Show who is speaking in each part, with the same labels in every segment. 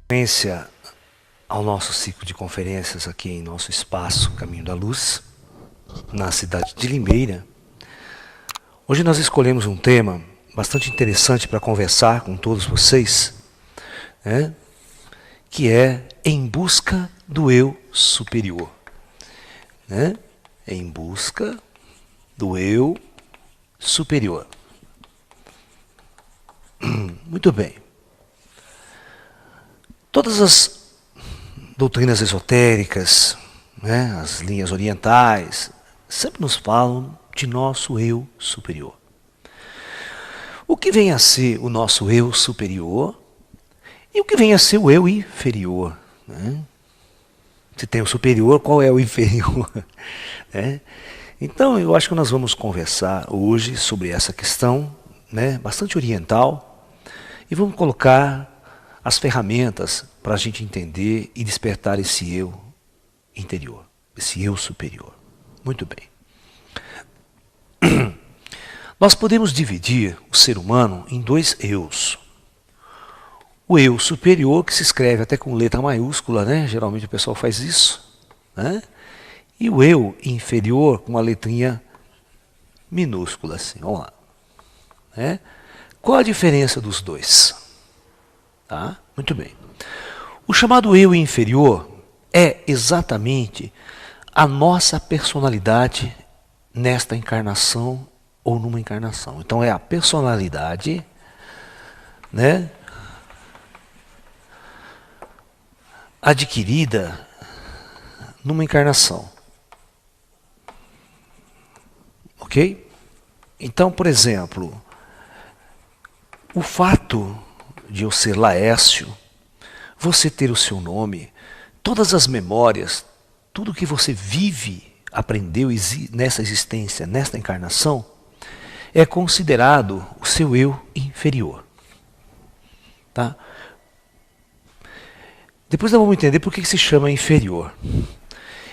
Speaker 1: Sequência ao nosso ciclo de conferências aqui em nosso espaço Caminho da Luz, na cidade de Limeira. Hoje nós escolhemos um tema bastante interessante para conversar com todos vocês, né? Que é Em Busca do Eu Superior. Né? Em busca do Eu Superior. Muito bem. Todas as doutrinas esotéricas, né, as linhas orientais, sempre nos falam de nosso eu superior. O que vem a ser o nosso eu superior e o que vem a ser o eu inferior. Né? Se tem o superior, qual é o inferior? Né? Então, eu acho que nós vamos conversar hoje sobre essa questão, né, bastante oriental, e vamos colocar as ferramentas para a gente entender e despertar esse eu interior, esse eu superior. Muito bem. Nós podemos dividir o ser humano em dois eus. O eu superior, que se escreve até com letra maiúscula, né? Geralmente o pessoal faz isso. Né? E o eu inferior com a letrinha minúscula, assim. Vamos lá. Né? Qual a diferença dos dois? Tá? Muito bem. O chamado eu inferior é exatamente a nossa personalidade nesta encarnação ou numa encarnação. Então é a personalidade, né, adquirida numa encarnação. Ok? Então, por exemplo, o fato de eu ser Laércio, você ter o seu nome, todas as memórias, tudo que você vive, aprendeu nessa existência, nesta encarnação, é considerado o seu eu inferior. Tá? Depois nós vamos entender por que se chama inferior.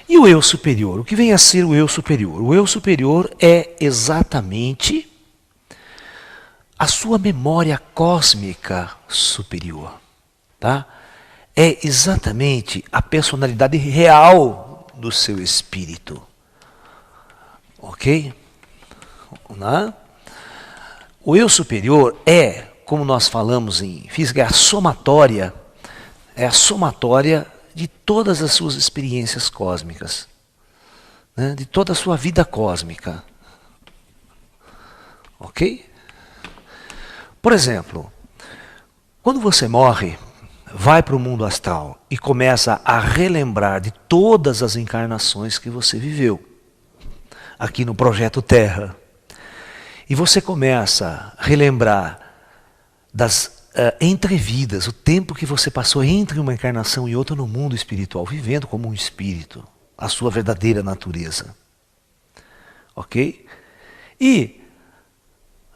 Speaker 1: E o eu superior? O que vem a ser o eu superior? O eu superior é exatamente a sua memória cósmica superior. Tá? É exatamente a personalidade real do seu espírito. Ok? Né? O eu superior é, como nós falamos em física, é a somatória de todas as suas experiências cósmicas, né? De toda a sua vida cósmica. Ok? Por exemplo, quando você morre, vai para o mundo astral e começa a relembrar de todas as encarnações que você viveu aqui no Projeto Terra. E você começa a relembrar das entrevidas, o tempo que você passou entre uma encarnação e outra no mundo espiritual, vivendo como um espírito, a sua verdadeira natureza. Ok? E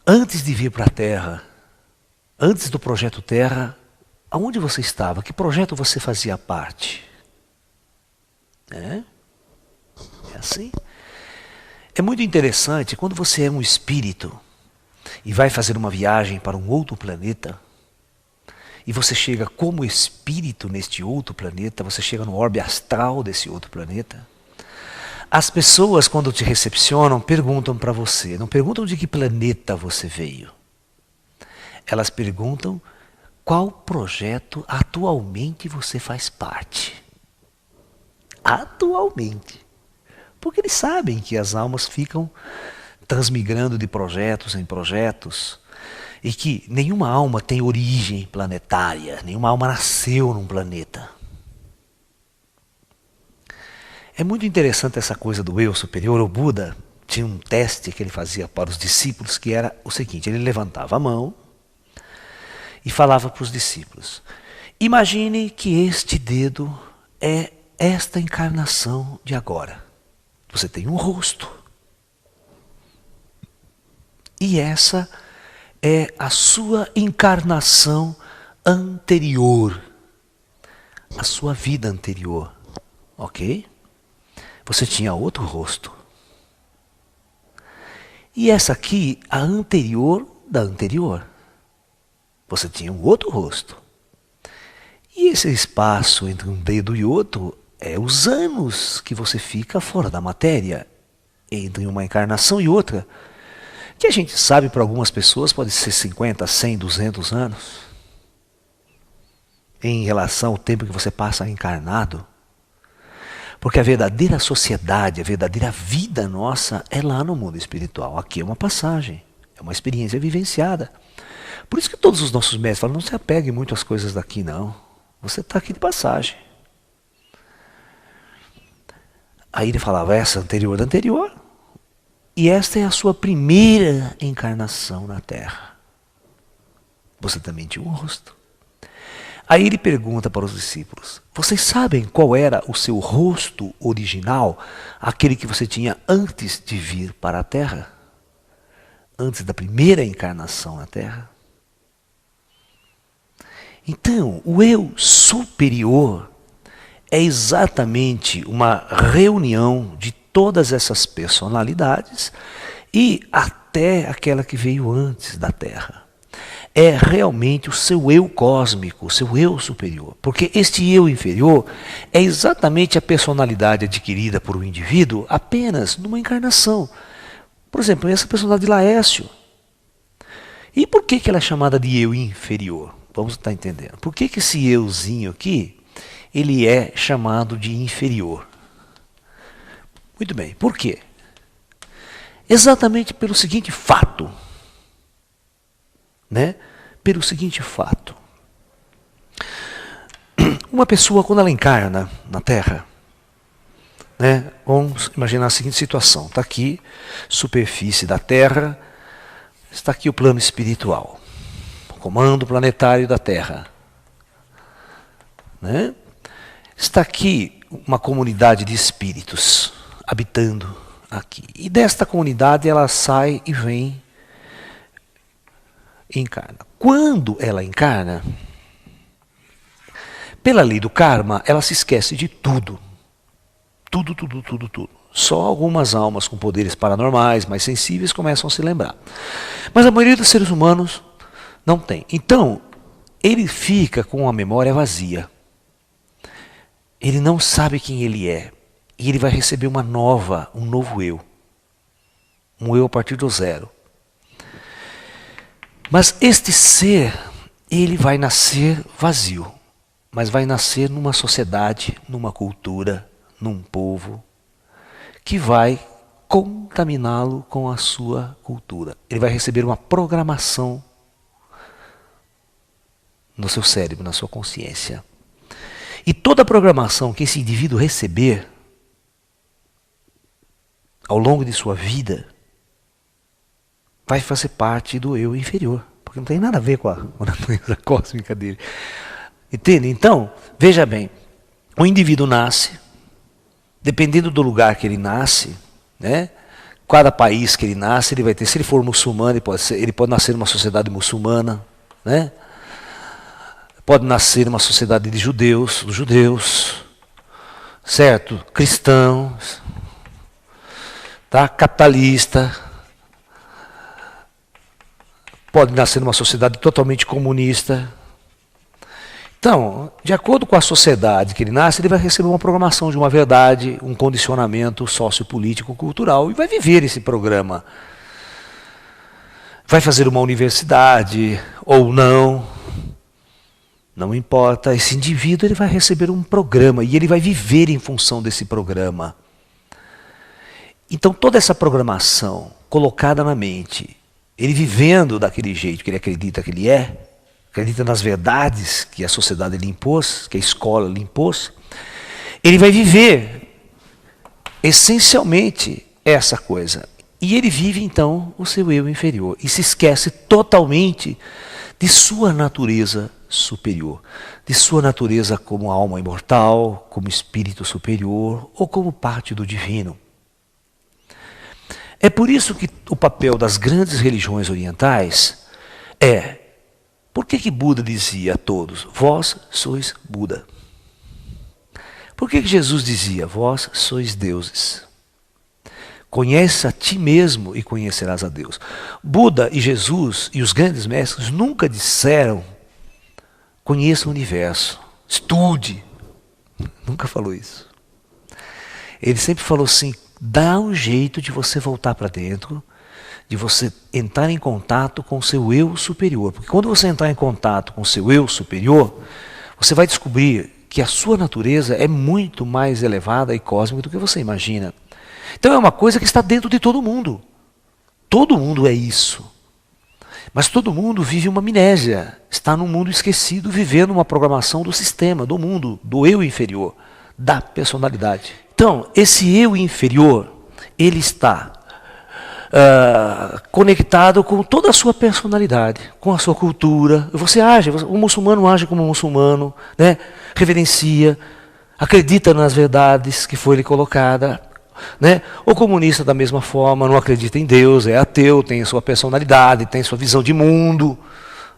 Speaker 1: antes de vir para a Terra, antes do Projeto Terra, aonde você estava? Que projeto você fazia parte? É assim? É muito interessante, quando você é um espírito e vai fazer uma viagem para um outro planeta, e você chega como espírito neste outro planeta, você chega no orbe astral desse outro planeta, as pessoas, quando te recepcionam, perguntam para você, não perguntam de que planeta você veio. Elas perguntam qual projeto atualmente você faz parte. Atualmente. Porque eles sabem que as almas ficam transmigrando de projetos em projetos e que nenhuma alma tem origem planetária, nenhuma alma nasceu num planeta. É muito interessante essa coisa do eu superior. O Buda tinha um teste que ele fazia para os discípulos, que era o seguinte: ele levantava a mão e falava para os discípulos: imagine que este dedo é esta encarnação de agora. Você tem um rosto. E essa é a sua encarnação anterior. A sua vida anterior. Ok? Você tinha outro rosto. E essa aqui, a anterior da anterior. Você tinha um outro rosto. E esse espaço entre um dedo e outro é os anos que você fica fora da matéria, entre uma encarnação e outra, que a gente sabe para algumas pessoas pode ser 50, 100, 200 anos, em relação ao tempo que você passa encarnado. Porque a verdadeira sociedade, a verdadeira vida nossa é lá no mundo espiritual. Aqui é uma passagem, é uma experiência vivenciada. Por isso que todos os nossos mestres falam, não se apegue muito às coisas daqui não. Você está aqui de passagem. Aí ele falava, essa anterior da anterior. E esta é a sua primeira encarnação na Terra. Você também tinha um rosto. Aí ele pergunta para os discípulos, vocês sabem qual era o seu rosto original, aquele que você tinha antes de vir para a Terra? Antes da primeira encarnação na Terra? Então, o eu superior é exatamente uma reunião de todas essas personalidades e até aquela que veio antes da Terra. É realmente o seu eu cósmico, o seu eu superior. Porque este eu inferior é exatamente a personalidade adquirida por um indivíduo apenas numa encarnação. Por exemplo, essa personalidade de Laércio. E por que ela é chamada de eu inferior? Vamos estar entendendo. Por que esse euzinho aqui, ele é chamado de inferior? Muito bem, por quê? Exatamente pelo seguinte fato. Pelo seguinte fato. Uma pessoa, quando ela encarna na Terra, vamos imaginar a seguinte situação. Está aqui, superfície da Terra, está aqui o plano espiritual, o comando planetário da Terra. Está aqui uma comunidade de espíritos habitando aqui. E desta comunidade ela sai e vem e encarna. Quando ela encarna, pela lei do karma, ela se esquece de tudo. Tudo. Só algumas almas com poderes paranormais, mais sensíveis, começam a se lembrar. Mas a maioria dos seres humanos não tem. Então, ele fica com a memória vazia. Ele não sabe quem ele é. E ele vai receber um novo eu. Um eu a partir do zero. Mas este ser, ele vai nascer vazio. Mas vai nascer numa sociedade, numa cultura, num povo, que vai contaminá-lo com a sua cultura. Ele vai receber uma programação no seu cérebro, na sua consciência. E toda a programação que esse indivíduo receber ao longo de sua vida vai fazer parte do eu inferior, porque não tem nada a ver com a natureza cósmica dele. Entende? Então, veja bem, o indivíduo nasce, dependendo do lugar que ele nasce, cada país que ele nasce, ele vai ter, se ele for muçulmano, ele pode nascer numa sociedade muçulmana, pode nascer numa sociedade de judeus, certo? Cristãos, capitalista, pode nascer numa sociedade totalmente comunista. Então, de acordo com a sociedade que ele nasce, ele vai receber uma programação de uma verdade, um condicionamento sociopolítico, cultural, e vai viver esse programa. Vai fazer uma universidade ou não importa. Esse indivíduo ele vai receber um programa e ele vai viver em função desse programa. Então, toda essa programação colocada na mente, ele vivendo daquele jeito que ele acredita que ele acredita nas verdades que a sociedade lhe impôs, que a escola lhe impôs, ele vai viver essencialmente essa coisa. E ele vive então o seu eu inferior e se esquece totalmente de sua natureza superior, de sua natureza como alma imortal, como espírito superior ou como parte do divino. É por isso que o papel das grandes religiões orientais é: por que Buda dizia a todos, vós sois Buda? Por que Jesus dizia, vós sois deuses? Conhece a ti mesmo e conhecerás a Deus. Buda e Jesus e os grandes mestres nunca disseram: conheça o universo, estude. Nunca falou isso. Ele sempre falou assim: dá um jeito de você voltar para dentro, de você entrar em contato com o seu eu superior. Porque quando você entrar em contato com o seu eu superior, você vai descobrir que a sua natureza é muito mais elevada e cósmica do que você imagina. Então é uma coisa que está dentro de todo mundo. Todo mundo é isso. Mas todo mundo vive uma amnésia. Está num mundo esquecido, vivendo uma programação do sistema, do mundo, do eu inferior, da personalidade. Então, esse eu inferior, ele está conectado com toda a sua personalidade, com a sua cultura. Você age, o muçulmano age como um muçulmano, né? Reverencia, acredita nas verdades que foi lhe colocada. Né? O comunista da mesma forma, não acredita em Deus, é ateu, tem a sua personalidade, tem a sua visão de mundo.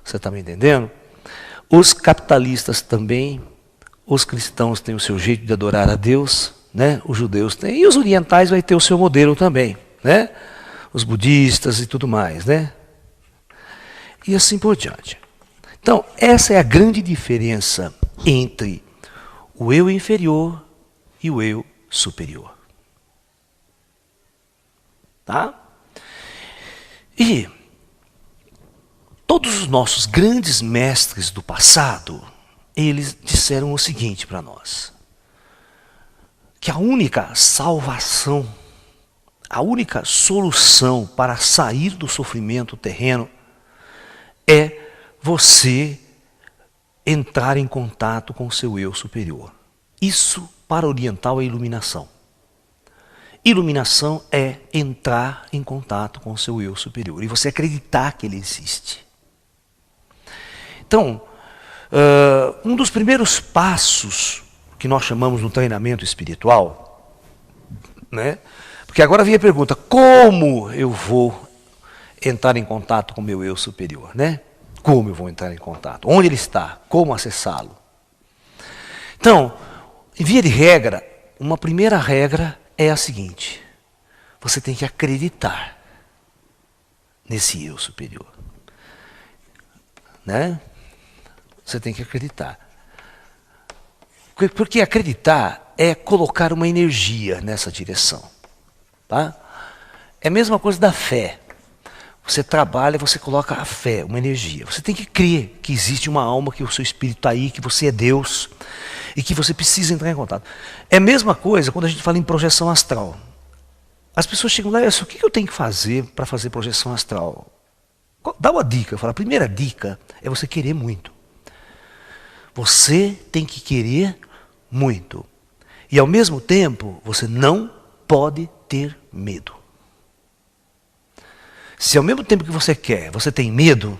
Speaker 1: Você está me entendendo? Os capitalistas também, os cristãos têm o seu jeito de adorar a Deus, né? Os judeus têm, e os orientais vai ter o seu modelo também, né? Os budistas e tudo mais, né? E assim por diante. Então, essa é a grande diferença entre o eu inferior e o eu superior. Tá? E todos os nossos grandes mestres do passado, eles disseram o seguinte para nós: que a única salvação, a única solução para sair do sofrimento terreno é você entrar em contato com o seu eu superior. Isso, para o oriental, é iluminação. Iluminação é entrar em contato com o seu eu superior e você acreditar que ele existe. Então, um dos primeiros passos que nós chamamos no treinamento espiritual, né? Porque agora vem a pergunta: como eu vou entrar em contato com o meu eu superior, né? Como eu vou entrar em contato? Onde ele está? Como acessá-lo? Então, em via de regra, uma primeira regra é a seguinte: você tem que acreditar nesse eu superior, né? Você tem que acreditar. Porque acreditar é colocar uma energia nessa direção, tá? É a mesma coisa da fé. Você trabalha, você coloca a fé, uma energia. Você tem que crer que existe uma alma, que o seu espírito está aí, que você é Deus e que você precisa entrar em contato. É a mesma coisa quando a gente fala em projeção astral. As pessoas chegam lá e dizem: o que eu tenho que fazer para fazer projeção astral? Dá uma dica. Eu falo: a primeira dica é você querer muito. Você tem que querer muito. E ao mesmo tempo, você não pode ter medo. Se ao mesmo tempo que você quer, você tem medo,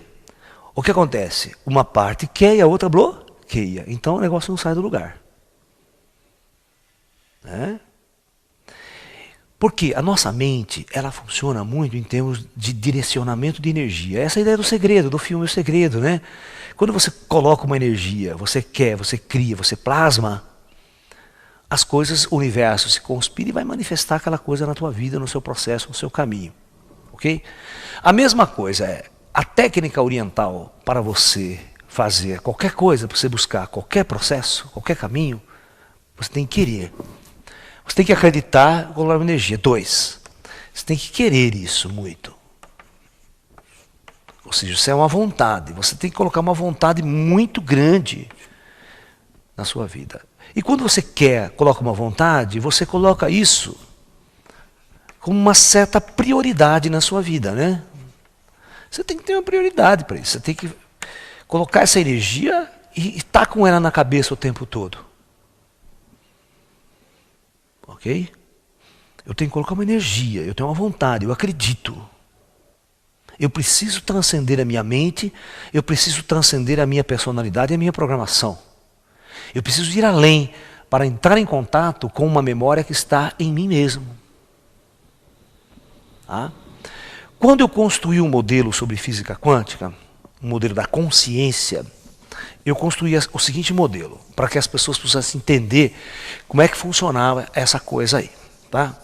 Speaker 1: o que acontece? Uma parte quer e a outra bloqueia. Então o negócio não sai do lugar. Né? Porque a nossa mente, ela funciona muito em termos de direcionamento de energia. Essa é a ideia do segredo, do filme O Segredo, né? Quando você coloca uma energia, você quer, você cria, você plasma, as coisas, o universo se conspira e vai manifestar aquela coisa na tua vida, no seu processo, no seu caminho. Ok? A mesma coisa é a técnica oriental para você fazer qualquer coisa, para você buscar qualquer processo, qualquer caminho, você tem que querer. Você tem que acreditar, colocar uma energia. 2, você tem que querer isso muito. Ou seja, isso é uma vontade. Você tem que colocar uma vontade muito grande na sua vida. E quando você quer, coloca uma vontade, você coloca isso como uma certa prioridade na sua vida, né? Você tem que ter uma prioridade para isso. Você tem que colocar essa energia e estar com ela na cabeça o tempo todo. Ok? Eu tenho que colocar uma energia, eu tenho uma vontade, eu acredito. Eu preciso transcender a minha mente, eu preciso transcender a minha personalidade e a minha programação. Eu preciso ir além para entrar em contato com uma memória que está em mim mesmo. Tá? Quando eu construí um modelo sobre física quântica, um modelo da consciência, eu construí o seguinte modelo, para que as pessoas pudessem entender como é que funcionava essa coisa aí. Tá?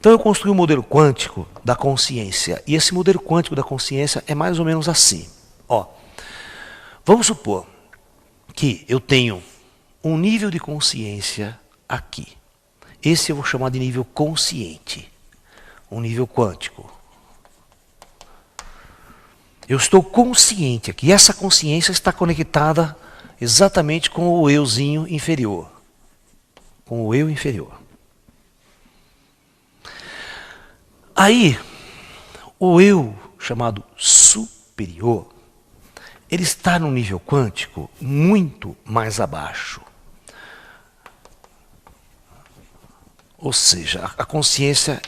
Speaker 1: Então eu construí um modelo quântico da consciência. E esse modelo quântico da consciência é mais ou menos assim. Ó, vamos supor que eu tenho um nível de consciência aqui. Esse eu vou chamar de nível consciente. Um nível quântico. Eu estou consciente aqui. E essa consciência está conectada exatamente com o euzinho inferior. Com o eu inferior. Aí, o eu chamado superior, ele está num nível quântico muito mais abaixo. Ou seja, a consciência,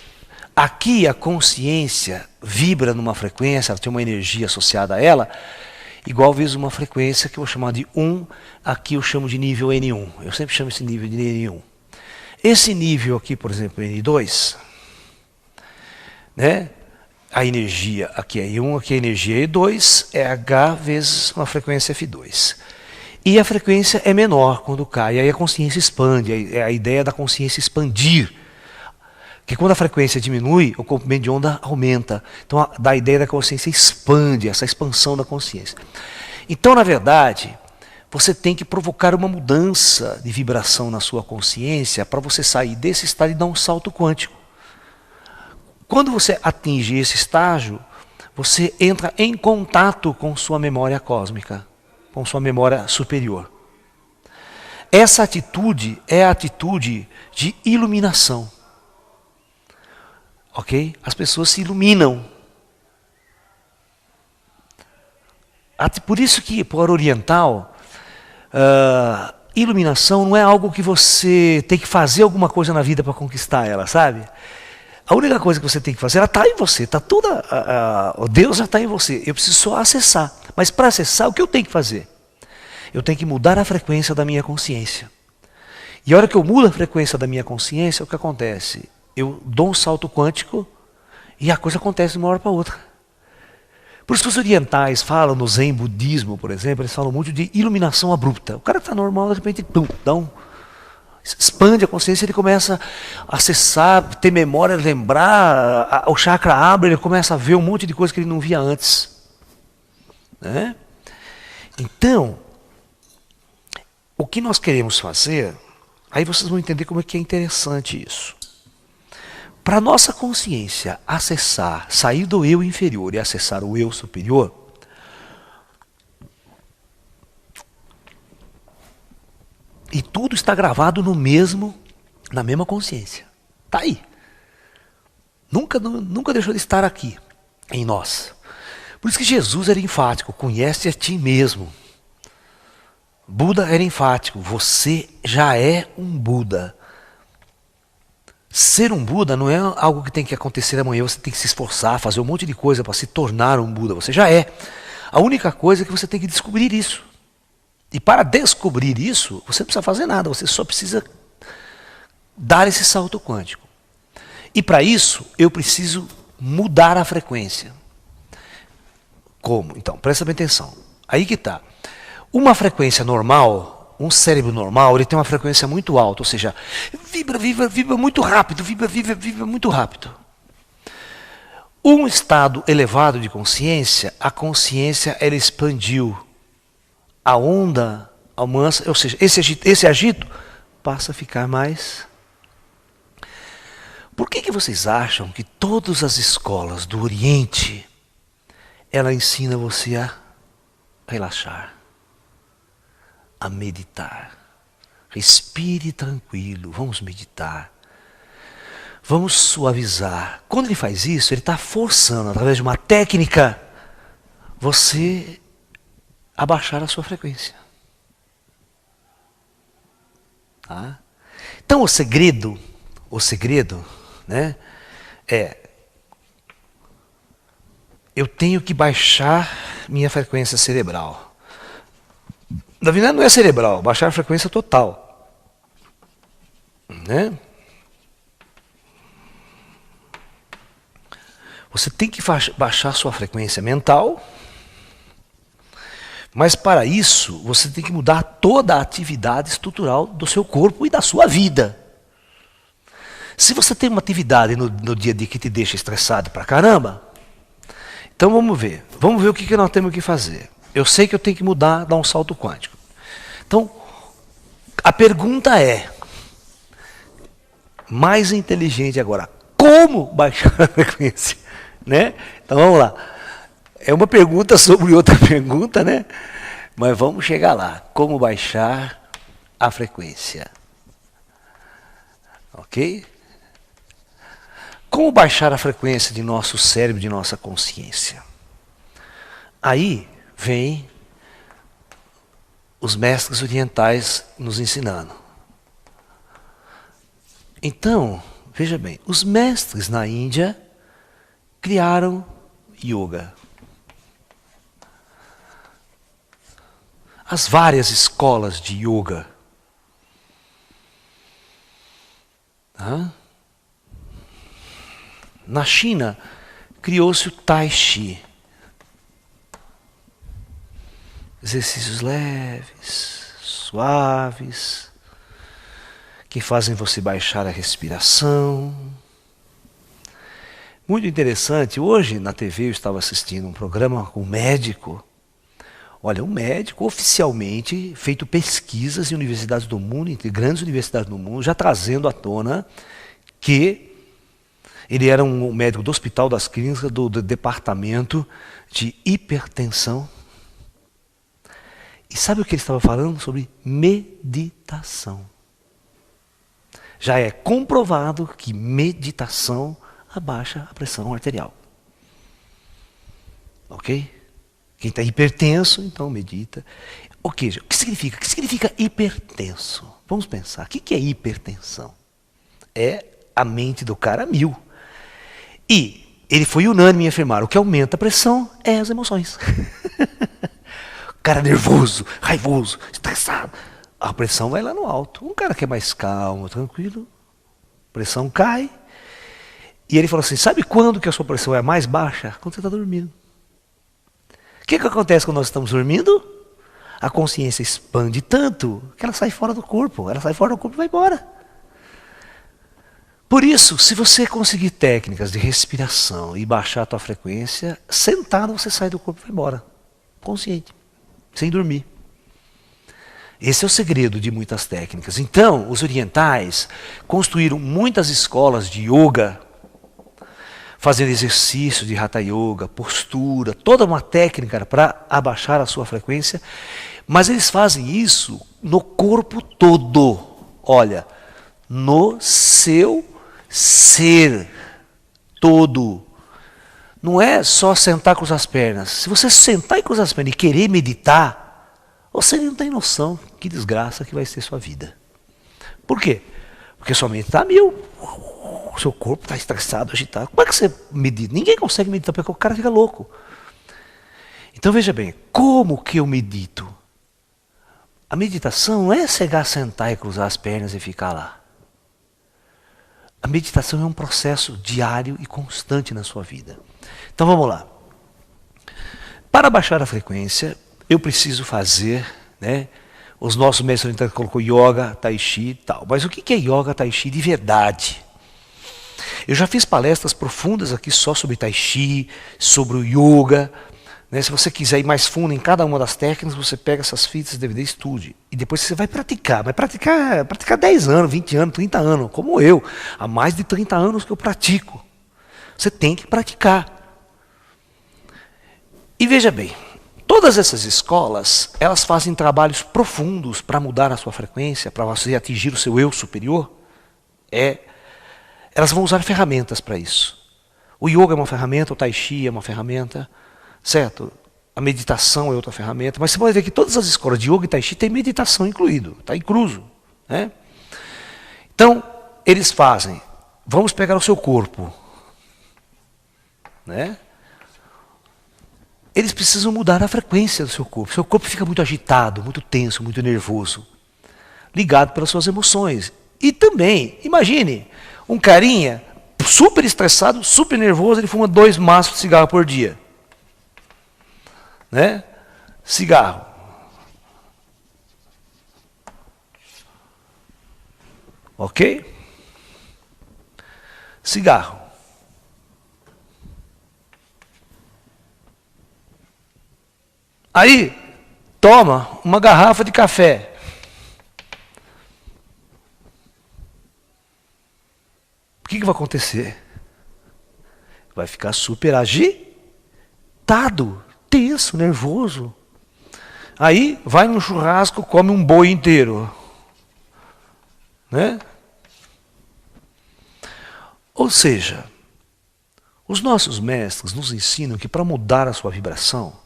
Speaker 1: aqui a consciência vibra numa frequência, ela tem uma energia associada a ela, igual vezes uma frequência que eu vou chamar de 1, aqui eu chamo de nível N1. Eu sempre chamo esse nível de N1. Esse nível aqui, por exemplo, N2, né? A energia aqui é I1, aqui a energia é E2, é H vezes uma frequência F2. E a frequência é menor quando cai, aí a consciência expande, é a ideia da consciência expandir. Que quando a frequência diminui, o comprimento de onda aumenta. Então dá a ideia da consciência expande, essa expansão da consciência. Então, na verdade, você tem que provocar uma mudança de vibração na sua consciência para você sair desse estado e dar um salto quântico. Quando você atinge esse estágio, você entra em contato com sua memória cósmica, com sua memória superior. Essa atitude é a atitude de iluminação. Ok? As pessoas se iluminam. Por isso que, por oriental, iluminação não é algo que você tem que fazer alguma coisa na vida para conquistar ela, sabe? A única coisa que você tem que fazer, ela está em você, está toda, o Deus já está em você. Eu preciso só acessar. Mas para acessar, o que eu tenho que fazer? Eu tenho que mudar a frequência da minha consciência. E a hora que eu mudo a frequência da minha consciência, o que acontece? Eu dou um salto quântico e a coisa acontece de uma hora para outra. Por isso que os orientais falam, no Zen budismo, por exemplo, eles falam muito de iluminação abrupta. O cara está normal, de repente, pum, dá um... expande a consciência, ele começa a acessar, ter memória, lembrar, o chakra abre, ele começa a ver um monte de coisa que ele não via antes. Né? Então, o que nós queremos fazer, aí vocês vão entender como é que é interessante isso. Para a nossa consciência acessar, sair do eu inferior e acessar o eu superior, e tudo está gravado na mesma consciência. Está aí. Nunca deixou de estar aqui, em nós. Por isso que Jesus era enfático, conhece a ti mesmo. Buda era enfático, você já é um Buda. Ser um Buda não é algo que tem que acontecer amanhã, você tem que se esforçar, fazer um monte de coisa para se tornar um Buda. Você já é. A única coisa é que você tem que descobrir isso. E para descobrir isso, você não precisa fazer nada, você só precisa dar esse salto quântico. E para isso, eu preciso mudar a frequência. Como? Então, presta bem atenção. Aí que está. Uma frequência normal, um cérebro normal, ele tem uma frequência muito alta, ou seja, vibra muito rápido, vibra muito rápido. Um estado elevado de consciência, a consciência ela expandiu. A onda amansa, ou seja, esse agito passa a ficar mais. Por que vocês acham que todas as escolas do Oriente, ela ensina você a relaxar, a meditar? Respire tranquilo, vamos meditar. Vamos suavizar. Quando ele faz isso, ele está forçando, através de uma técnica, você abaixar a sua frequência. Tá? Então o segredo, né, é eu tenho que baixar minha frequência cerebral. Na verdade não é cerebral, baixar a frequência total. Né? Você tem que baixar sua frequência mental. Mas para isso, você tem que mudar toda a atividade estrutural do seu corpo e da sua vida. Se você tem uma atividade no dia a dia que te deixa estressado pra caramba, então vamos ver. Vamos ver o que nós temos que fazer. Eu sei que eu tenho que mudar, dar um salto quântico. Então, a pergunta é, mais inteligente agora, como baixar a frequência? Né? Então vamos lá. É uma pergunta sobre outra pergunta, né? Mas vamos chegar lá. Como baixar a frequência? Ok? Como baixar a frequência de nosso cérebro, de nossa consciência? Aí vem os mestres orientais nos ensinando. Então, veja bem, os mestres na Índia criaram yoga. As várias escolas de yoga. Na China, criou-se o Tai Chi. Exercícios leves, suaves, que fazem você baixar a respiração. Muito interessante, hoje na TV eu estava assistindo um programa com um médico. Olha, um médico oficialmente feito pesquisas em universidades do mundo, entre grandes universidades do mundo, já trazendo à tona que ele era um médico do Hospital das Clínicas, do departamento de hipertensão. E sabe o que ele estava falando? Sobre meditação. Já é comprovado que meditação abaixa a pressão arterial. Ok? Quem está hipertenso, então medita. Ok, o que significa? O que significa hipertenso? Vamos pensar. O que é hipertensão? É a mente do cara a mil. E ele foi unânime em afirmar, o que aumenta a pressão é as emoções. O cara nervoso, raivoso, estressado, a pressão vai lá no alto. Um cara que é mais calmo, tranquilo, a pressão cai. E ele falou assim, sabe quando que a sua pressão é mais baixa? Quando você está dormindo. O que acontece quando nós estamos dormindo? A consciência expande tanto que ela sai fora do corpo. Ela sai fora do corpo e vai embora. Por isso, se você conseguir técnicas de respiração e baixar a tua frequência, sentado você sai do corpo e vai embora. Consciente. Sem dormir. Esse é o segredo de muitas técnicas. Então, os orientais construíram muitas escolas de yoga, fazendo exercícios de hatha yoga, postura, toda uma técnica para abaixar a sua frequência, mas eles fazem isso no corpo todo. Olha, no seu ser todo. Não é só sentar com as pernas. Se você sentar e cruzar as pernas e querer meditar, você não tem noção que desgraça que vai ser sua vida. Por quê? Porque sua mente está a mil. O seu corpo está estressado, agitado. Como é que você medita? Ninguém consegue meditar porque o cara fica louco. Então veja bem, como que eu medito? A meditação não é chegar, sentar e cruzar as pernas e ficar lá. A meditação é um processo diário e constante na sua vida. Então vamos lá. Para baixar a frequência, eu preciso fazer, né? Os nossos mestres orientais colocou yoga, tai chi e tal. Mas o que é yoga, tai chi de verdade? Eu já fiz palestras profundas aqui só sobre tai chi, sobre o yoga. Né? Se você quiser ir mais fundo em cada uma das técnicas, você pega essas fitas, DVD, estude. E depois você vai praticar. Vai praticar 10 anos, 20 anos, 30 anos, como eu. Há mais de 30 anos que eu pratico. Você tem que praticar. E veja bem, todas essas escolas, elas fazem trabalhos profundos para mudar a sua frequência, para você atingir o seu eu superior. Elas vão usar ferramentas para isso. O yoga é uma ferramenta, o tai chi é uma ferramenta, certo? A meditação é outra ferramenta, mas você pode ver que todas as escolas de yoga e tai chi têm meditação incluído, está incluso. Né? Então, eles fazem, vamos pegar o seu corpo. Né? Eles precisam mudar a frequência do seu corpo. Seu corpo fica muito agitado, muito tenso, muito nervoso, ligado pelas suas emoções. E também, imagine, um carinha super estressado, super nervoso, ele fuma 2 maços de cigarro por dia. Né? Cigarro. Ok? cigarro. Aí, toma uma garrafa de café. O que vai acontecer? Vai ficar super agitado, tenso, nervoso. Aí, vai num churrasco, come um boi inteiro. Né? Ou seja, os nossos mestres nos ensinam que para mudar a sua vibração,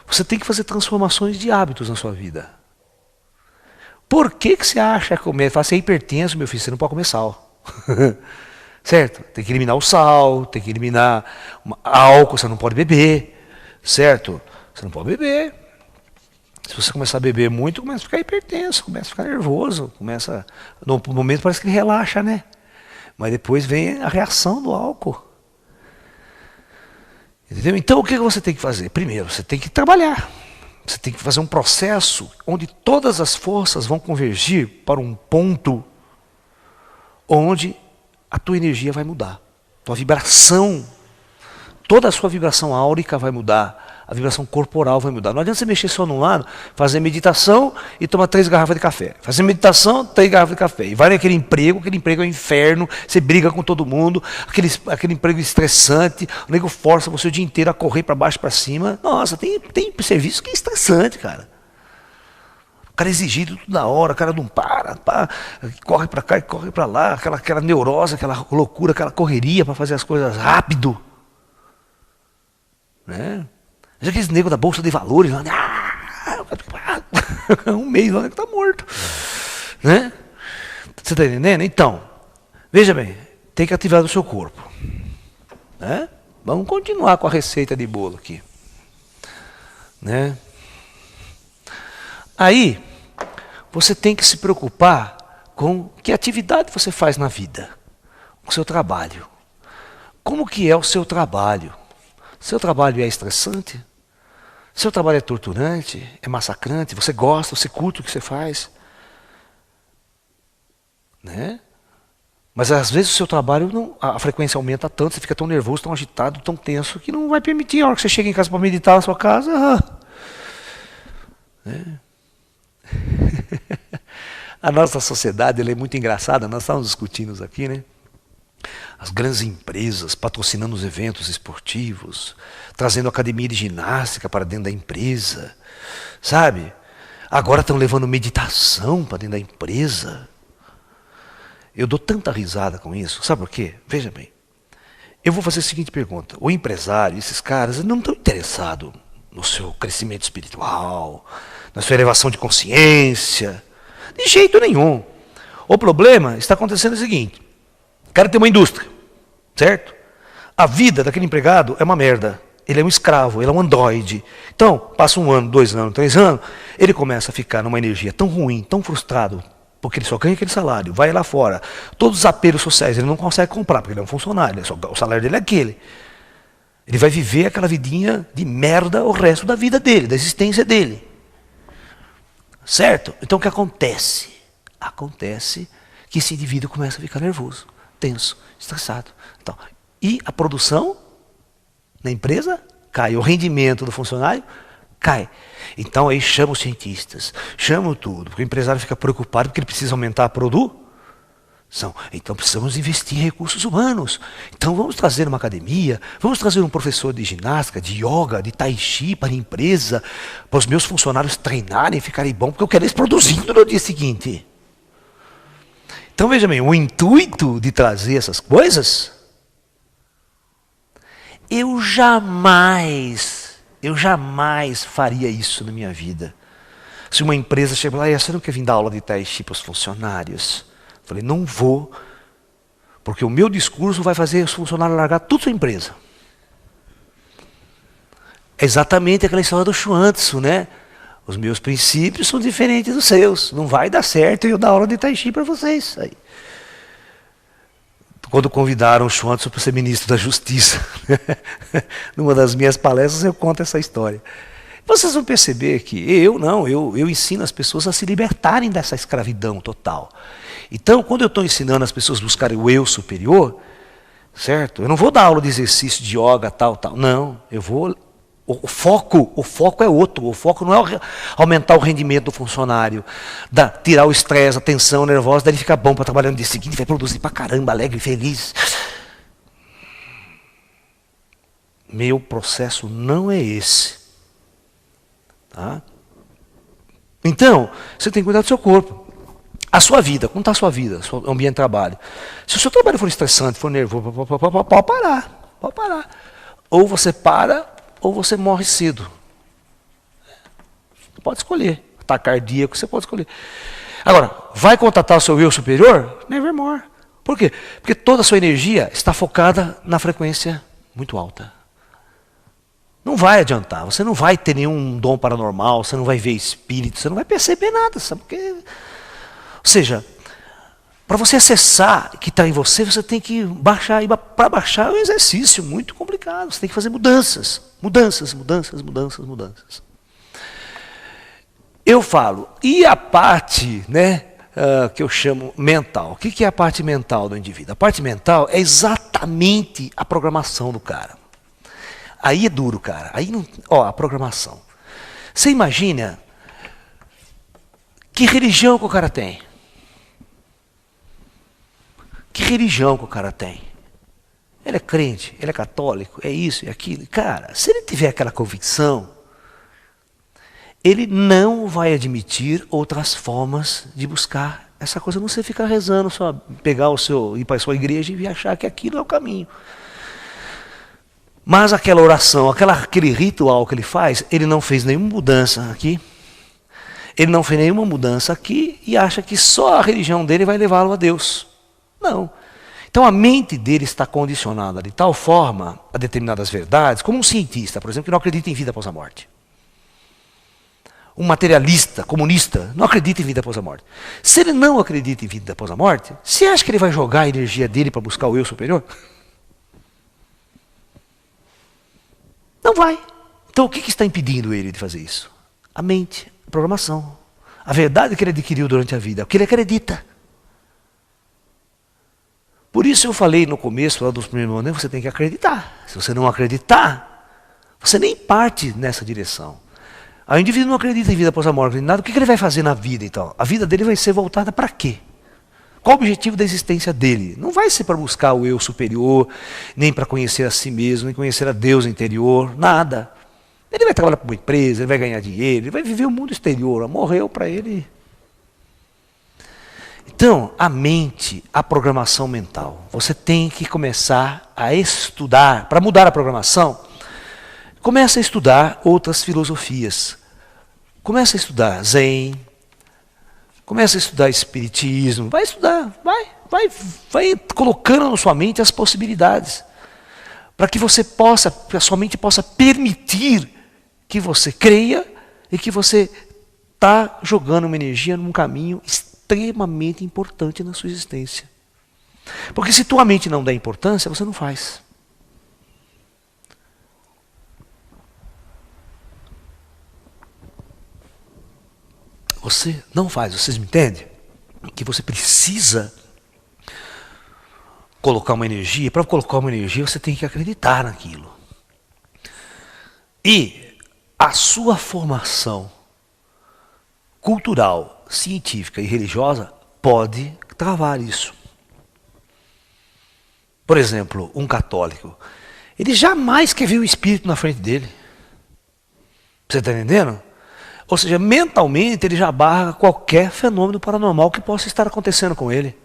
Speaker 1: você tem que fazer transformações de hábitos na sua vida. Por que você acha que comer? Fala, você é hipertenso, meu filho, você não pode comer sal. Certo? Tem que eliminar o sal, tem que eliminar álcool, você não pode beber. Certo? Você não pode beber. Se você começar a beber muito, começa a ficar hipertenso, começa a ficar nervoso, no momento parece que ele relaxa, né? Mas depois vem a reação do álcool. Entendeu? Então o que você tem que fazer? Primeiro, você tem que trabalhar. Você tem que fazer um processo onde todas as forças vão convergir para um ponto onde a tua energia vai mudar. Tua vibração, toda a sua vibração áurica vai mudar. A vibração corporal vai mudar. Não adianta você mexer só num lado, fazer meditação e tomar 3 garrafas de café. Fazer meditação, 3 garrafas de café. E vai naquele emprego é um inferno, você briga com todo mundo, aquele emprego estressante, o nego força você o dia inteiro a correr para baixo e para cima. Nossa, tem serviço que é estressante, cara. O cara é exigido tudo na hora, o cara não para, corre para cá e corre para lá, aquela neurose, aquela loucura, aquela correria para fazer as coisas rápido. Né? Já aqueles negros da Bolsa de Valores, lá, um mês lá, que está morto. Né? Você está entendendo? Então, veja bem, tem que ativar o seu corpo. Né? Vamos continuar com a receita de bolo aqui. Né? Aí, você tem que se preocupar com que atividade você faz na vida, com o seu trabalho. Como que é o seu trabalho? Seu trabalho é estressante? Seu trabalho é torturante? É massacrante? Você gosta, você curte o que você faz? Né? Mas às vezes o seu trabalho, a frequência aumenta tanto, você fica tão nervoso, tão agitado, tão tenso, que não vai permitir, a hora que você chega em casa para meditar na sua casa. Né? A nossa sociedade ela é muito engraçada, nós estávamos discutindo isso aqui, né? As grandes empresas patrocinando os eventos esportivos, trazendo academia de ginástica para dentro da empresa, sabe? Agora estão levando meditação para dentro da empresa. Eu dou tanta risada com isso, sabe por quê? Veja bem, eu vou fazer a seguinte pergunta: o empresário, esses caras, não estão interessados no seu crescimento espiritual, na sua elevação de consciência, de jeito nenhum. O problema está acontecendo o seguinte: o cara tem uma indústria, certo? A vida daquele empregado é uma merda. Ele é um escravo, ele é um androide. Então, passa 1 ano, 2 anos, 3 anos, ele começa a ficar numa energia tão ruim, tão frustrado, porque ele só ganha aquele salário, vai lá fora. Todos os apelos sociais ele não consegue comprar, porque ele é um funcionário, o salário dele é aquele. Ele vai viver aquela vidinha de merda o resto da vida dele, da existência dele. Certo? Então o que acontece? Acontece que esse indivíduo começa a ficar nervoso, tenso, estressado. Então, e a produção na empresa cai, o rendimento do funcionário cai. Então aí chama os cientistas, chama tudo, porque o empresário fica preocupado porque ele precisa aumentar a produção. Então precisamos investir em recursos humanos. Então vamos trazer uma academia, vamos trazer um professor de ginástica, de yoga, de tai chi para a empresa, para os meus funcionários treinarem e ficarem bons, porque eu quero eles produzindo no dia seguinte. Então veja bem, o intuito de trazer essas coisas, eu jamais faria isso na minha vida. Se uma empresa chega lá, você não quer vir dar aula de tai chi para os funcionários? Eu falei, não vou, porque o meu discurso vai fazer os funcionários largar toda a sua empresa. É exatamente aquela história do Chuantsu, né? Os meus princípios são diferentes dos seus. Não vai dar certo eu dar aula de tai chi para vocês. Aí, quando convidaram o Chuantsu para ser ministro da Justiça, numa das minhas palestras eu conto essa história. Vocês vão perceber que eu ensino as pessoas a se libertarem dessa escravidão total. Então, quando eu estou ensinando as pessoas a buscarem o eu superior, certo? Eu não vou dar aula de exercício de yoga, tal, tal. Não, eu vou... O foco é outro. O foco não é aumentar o rendimento do funcionário, tirar o estresse, a tensão nervosa, daí ele fica bom para trabalhar no dia seguinte, vai produzir pra caramba, alegre, feliz. Meu processo não é esse. Tá? Então, você tem que cuidar do seu corpo. A sua vida, como está a sua vida, o ambiente de trabalho? Se o seu trabalho for estressante, for nervoso, pode parar. Pode parar. Ou você para, ou você morre cedo. Você pode escolher. Ataque cardíaco, você pode escolher. Agora, vai contatar o seu eu superior? Nevermore. Por quê? Porque toda a sua energia está focada na frequência muito alta. Não vai adiantar, você não vai ter nenhum dom paranormal, você não vai ver espírito, você não vai perceber nada, sabe? Porque... Ou seja, para você acessar o que está em você, você tem que baixar. E para baixar é um exercício muito complicado, você tem que fazer mudanças. Mudanças. Eu falo, e a parte, né, que eu chamo mental? O que é a parte mental do indivíduo? A parte mental é exatamente a programação do cara. Aí é duro, cara. Aí não, a programação. Você imagina que religião que o cara tem? Que religião que o cara tem? Ele é crente, ele é católico, é isso e aquilo. Cara, se ele tiver aquela convicção, ele não vai admitir outras formas de buscar essa coisa. Não você ficar rezando, só pegar ir para a sua igreja e achar que aquilo é o caminho. Mas aquela oração, aquele ritual que ele faz, ele não fez nenhuma mudança aqui. Ele não fez nenhuma mudança aqui e acha que só a religião dele vai levá-lo a Deus. Não. Então a mente dele está condicionada de tal forma a determinadas verdades, como um cientista, por exemplo, que não acredita em vida após a morte. Um materialista, comunista, não acredita em vida após a morte. Se ele não acredita em vida após a morte, você acha que ele vai jogar a energia dele para buscar o eu superior? Não vai. Então o que está impedindo ele de fazer isso? A mente, a programação. A verdade que ele adquiriu durante a vida, o que ele acredita. Por isso eu falei no começo, lá dos primeiros momentos, você tem que acreditar. Se você não acreditar, você nem parte nessa direção. Aí o indivíduo não acredita em vida após a morte, nada. O que ele vai fazer na vida então? A vida dele vai ser voltada para quê? Qual o objetivo da existência dele? Não vai ser para buscar o eu superior, nem para conhecer a si mesmo, nem conhecer a Deus interior, nada. Ele vai trabalhar para uma empresa, ele vai ganhar dinheiro, ele vai viver o mundo exterior, morreu para ele. Então, a mente, a programação mental, você tem que começar a estudar. Para mudar a programação, comece a estudar outras filosofias. Comece a estudar Zen, comece a estudar Espiritismo, vai estudar, vai colocando na sua mente as possibilidades. Para que que a sua mente possa permitir que você creia e que você está jogando uma energia num caminho extremamente importante na sua existência. Porque se tua mente não der importância, você não faz. Você não faz, vocês me entendem? Que você precisa colocar uma energia. Para colocar uma energia, você tem que acreditar naquilo. E a sua formação cultural, científica e religiosa pode travar isso. Por exemplo, um católico, ele jamais quer ver o espírito na frente dele. Você está entendendo? Ou seja, mentalmente ele já barra qualquer fenômeno paranormal que possa estar acontecendo com ele.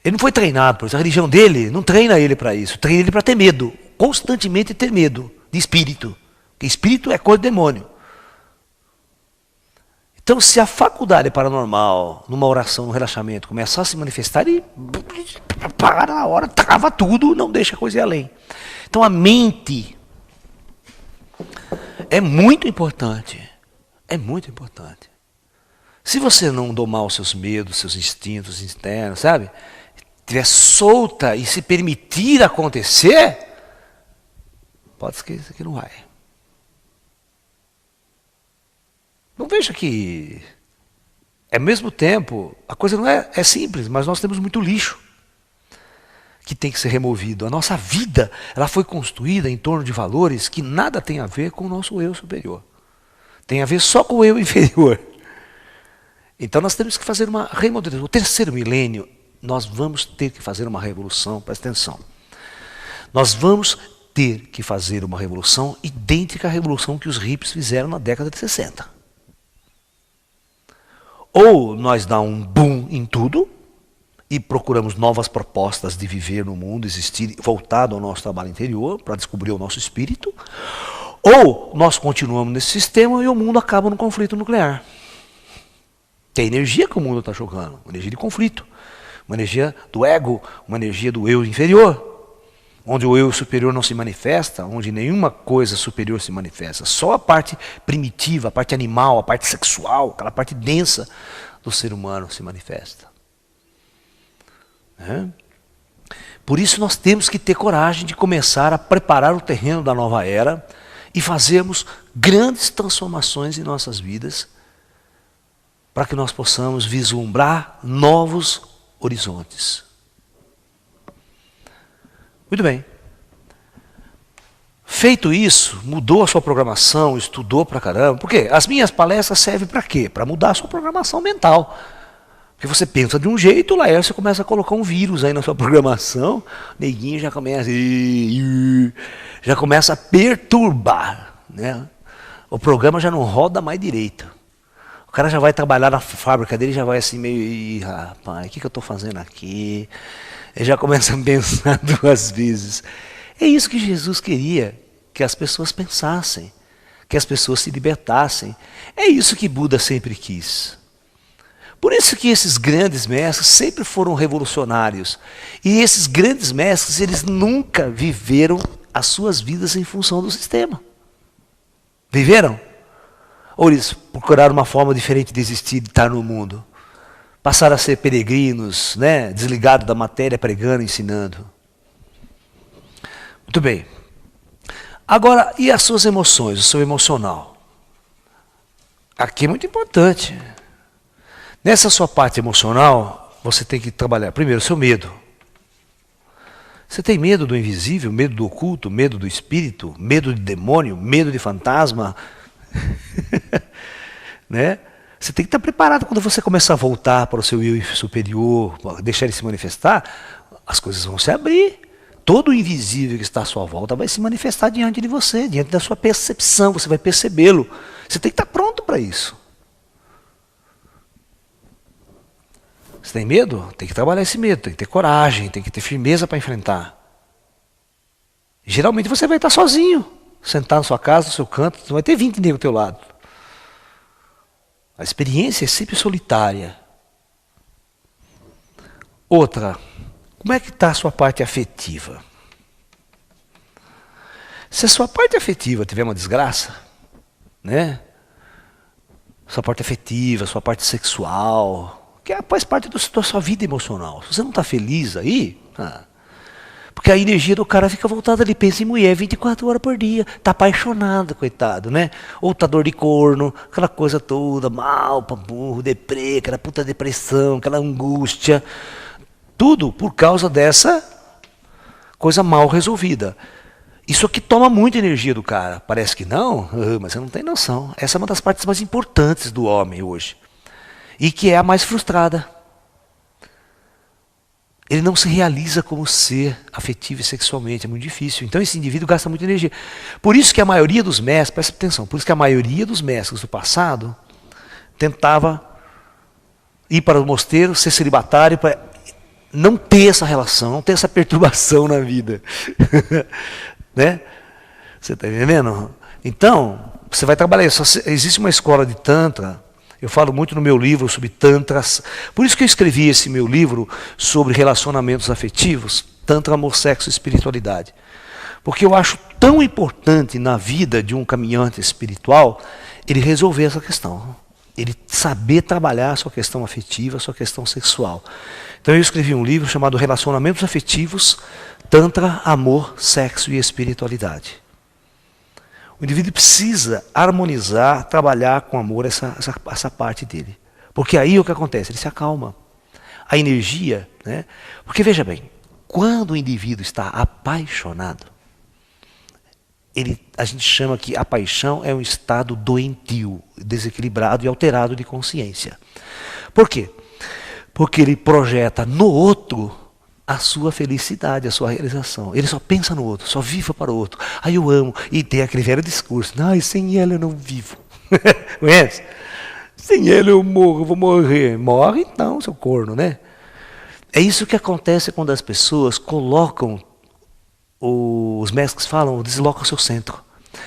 Speaker 1: Ele não foi treinado por isso. A religião dele não treina ele para isso. Treina ele para ter medo. Constantemente ter medo de espírito. Porque espírito é coisa de demônio. Então, se a faculdade paranormal, numa oração, num relaxamento, começar a se manifestar, ele para na hora, trava tudo, não deixa a coisa ir além. Então, a mente é muito importante. É muito importante. Se você não domar os seus medos, seus instintos internos, sabe? Estiver solta e se permitir acontecer, pode esquecer que não vai. Não veja que Ao mesmo tempo, a coisa não é simples, mas nós temos muito lixo que tem que ser removido. A nossa vida, ela foi construída em torno de valores que nada tem a ver com o nosso eu superior. Tem a ver só com o eu inferior. Então nós temos que fazer uma remodelação. O terceiro milênio, nós vamos ter que fazer uma revolução, presta atenção. Nós vamos ter que fazer uma revolução idêntica à revolução que os hippies fizeram na década de 60. Ou nós dá um boom em tudo e procuramos novas propostas de viver no mundo, existir, voltado ao nosso trabalho interior, para descobrir o nosso espírito, ou nós continuamos nesse sistema e o mundo acaba no conflito nuclear. Tem energia que o mundo está jogando, uma energia de conflito, uma energia do ego, uma energia do eu inferior, onde o eu superior não se manifesta, onde nenhuma coisa superior se manifesta, só a parte primitiva, a parte animal, a parte sexual, aquela parte densa do ser humano se manifesta. Por isso nós temos que ter coragem de começar a preparar o terreno da nova era e fazermos grandes transformações em nossas vidas para que nós possamos vislumbrar novos horizontes. Muito bem. Feito isso, mudou a sua programação, estudou pra caramba. Por quê? As minhas palestras servem para quê? Para mudar a sua programação mental. Porque você pensa de um jeito, lá você começa a colocar um vírus aí na sua programação, neguinho já começa a perturbar, né? O programa já não roda mais direito. O cara já vai trabalhar na fábrica dele, já vai assim meio, rapaz, o que eu estou fazendo aqui? Ele já começa a pensar duas vezes. É isso que Jesus queria, que as pessoas pensassem, que as pessoas se libertassem. É isso que Buda sempre quis. Por isso que esses grandes mestres sempre foram revolucionários. E esses grandes mestres, eles nunca viveram as suas vidas em função do sistema. Viveram? Ou eles procuraram uma forma diferente de existir, de estar no mundo? Passaram a ser peregrinos, né? Desligados da matéria, pregando, ensinando. Muito bem. Agora, e as suas emoções, o seu emocional? Aqui é muito importante. Nessa sua parte emocional, você tem que trabalhar primeiro o seu medo. Você tem medo do invisível, medo do oculto, medo do espírito, medo de demônio, medo de fantasma? Né? Você tem que estar preparado quando você começar a voltar para o seu eu superior, deixar ele se manifestar, as coisas vão se abrir. Todo o invisível que está à sua volta vai se manifestar diante de você, diante da sua percepção, você vai percebê-lo. Você tem que estar pronto para isso. Você tem medo? Tem que trabalhar esse medo, tem que ter coragem, tem que ter firmeza para enfrentar. Geralmente você vai estar sozinho, sentado na sua casa, no seu canto, não vai ter 20 negros ao teu lado. A experiência é sempre solitária. Outra, como é que está a sua parte afetiva? Se a sua parte afetiva tiver uma desgraça, né? Sua parte afetiva, sua parte sexual, que faz parte da sua vida emocional. Se você não está feliz aí, porque a energia do cara fica voltada, ele pensa em mulher 24 horas por dia, está apaixonado, coitado, né? Ou tá dor de corno, aquela coisa toda, mal pra burro, deprê, aquela puta depressão, aquela angústia. Tudo por causa dessa coisa mal resolvida. Isso aqui toma muita energia do cara. Parece que não, mas você não tem noção. Essa é uma das partes mais importantes do homem hoje. E que é a mais frustrada. Ele não se realiza como ser afetivo e sexualmente, é muito difícil. Então esse indivíduo gasta muita energia. Por isso que a maioria dos mestres, presta atenção, por isso que a maioria dos mestres do passado tentava ir para o mosteiro, ser celibatário, para não ter essa relação, não ter essa perturbação na vida. Né? Você está entendendo? Então, você vai trabalhar isso. Existe uma escola de Tantra. Eu falo muito no meu livro sobre Tantras. Por isso que eu escrevi esse meu livro sobre relacionamentos afetivos, Tantra, Amor, Sexo e Espiritualidade. Porque eu acho tão importante na vida de um caminhante espiritual ele resolver essa questão. Ele saber trabalhar a sua questão afetiva, a sua questão sexual. Então eu escrevi um livro chamado Relacionamentos Afetivos, Tantra, Amor, Sexo e Espiritualidade. O indivíduo precisa harmonizar, trabalhar com amor essa parte dele. Porque aí o que acontece? Ele se acalma. A energia, né? Porque veja bem, quando o indivíduo está apaixonado, a gente chama que a paixão é um estado doentio, desequilibrado e alterado de consciência. Por quê? Porque ele projeta no outro a sua felicidade, a sua realização. Ele só pensa no outro, só vive para o outro. Aí eu amo. E tem aquele velho discurso, sem ela eu não vivo. Conhece? Sem ela eu morro, vou morrer. Morre então, seu corno, né? É isso que acontece quando as pessoas colocam, os mestres falam, desloca o seu centro.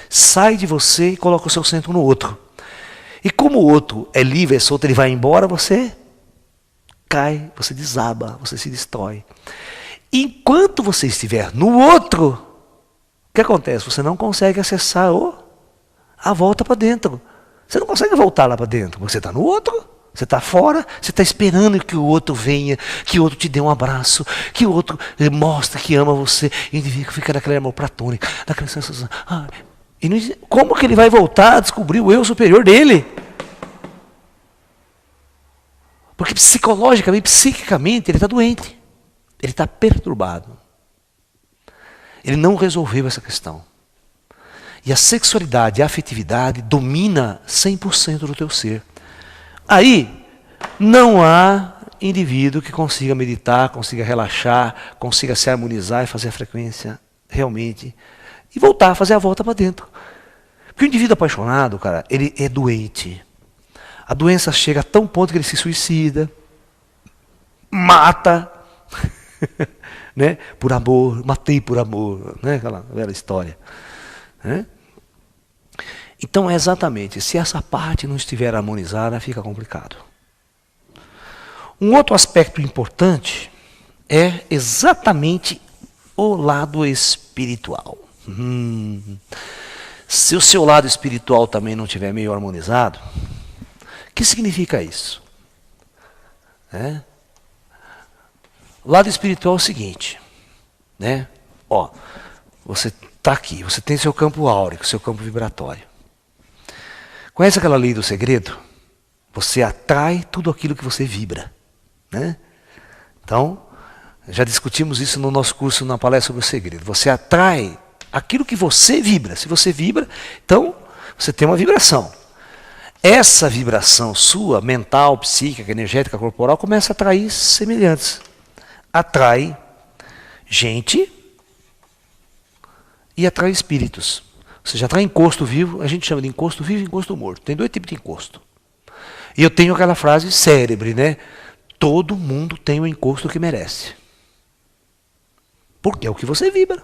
Speaker 1: Sai de você e coloca o seu centro no outro. E como o outro é livre, é solto, ele vai embora, você cai, você desaba, você se destrói. Enquanto você estiver no outro, o que acontece? Você não consegue acessar a volta para dentro. Você não consegue voltar lá para dentro, você está no outro. Você está fora, você está esperando que o outro venha, que o outro te dê um abraço, que o outro mostre que ama você. E ele fica naquele amor platônico, naquela sensação. Como que ele vai voltar a descobrir o eu superior dele? Porque psicologicamente, psiquicamente, ele está doente. Ele está perturbado. Ele não resolveu essa questão. E a sexualidade, a afetividade domina 100% do teu ser. Aí, não há indivíduo que consiga meditar, consiga relaxar, consiga se harmonizar e fazer a frequência realmente. E voltar a fazer a volta para dentro. Porque o indivíduo apaixonado, cara, ele é doente. A doença chega a tão ponto que ele se suicida, mata, né? Por amor, matei por amor, né? Aquela velha história. Né? Então é exatamente, se essa parte não estiver harmonizada, fica complicado. Um outro aspecto importante é exatamente o lado espiritual. Se o seu lado espiritual também não estiver meio harmonizado, o que significa isso? O lado espiritual é o seguinte, né? Você está aqui, você tem seu campo áurico, seu campo vibratório. Conhece aquela lei do segredo? Você atrai tudo aquilo que você vibra. Né? Então, já discutimos isso no nosso curso, na palestra sobre o segredo. Você atrai aquilo que você vibra. Se você vibra, então você tem uma vibração. Essa vibração sua, mental, psíquica, energética, corporal, começa a atrair semelhantes. Atrai gente e atrai espíritos. Ou seja, atrai encosto vivo, a gente chama de encosto vivo e encosto morto. Tem 2 tipos de encosto. E eu tenho aquela frase célebre, né? Todo mundo tem o encosto que merece. Porque é o que você vibra.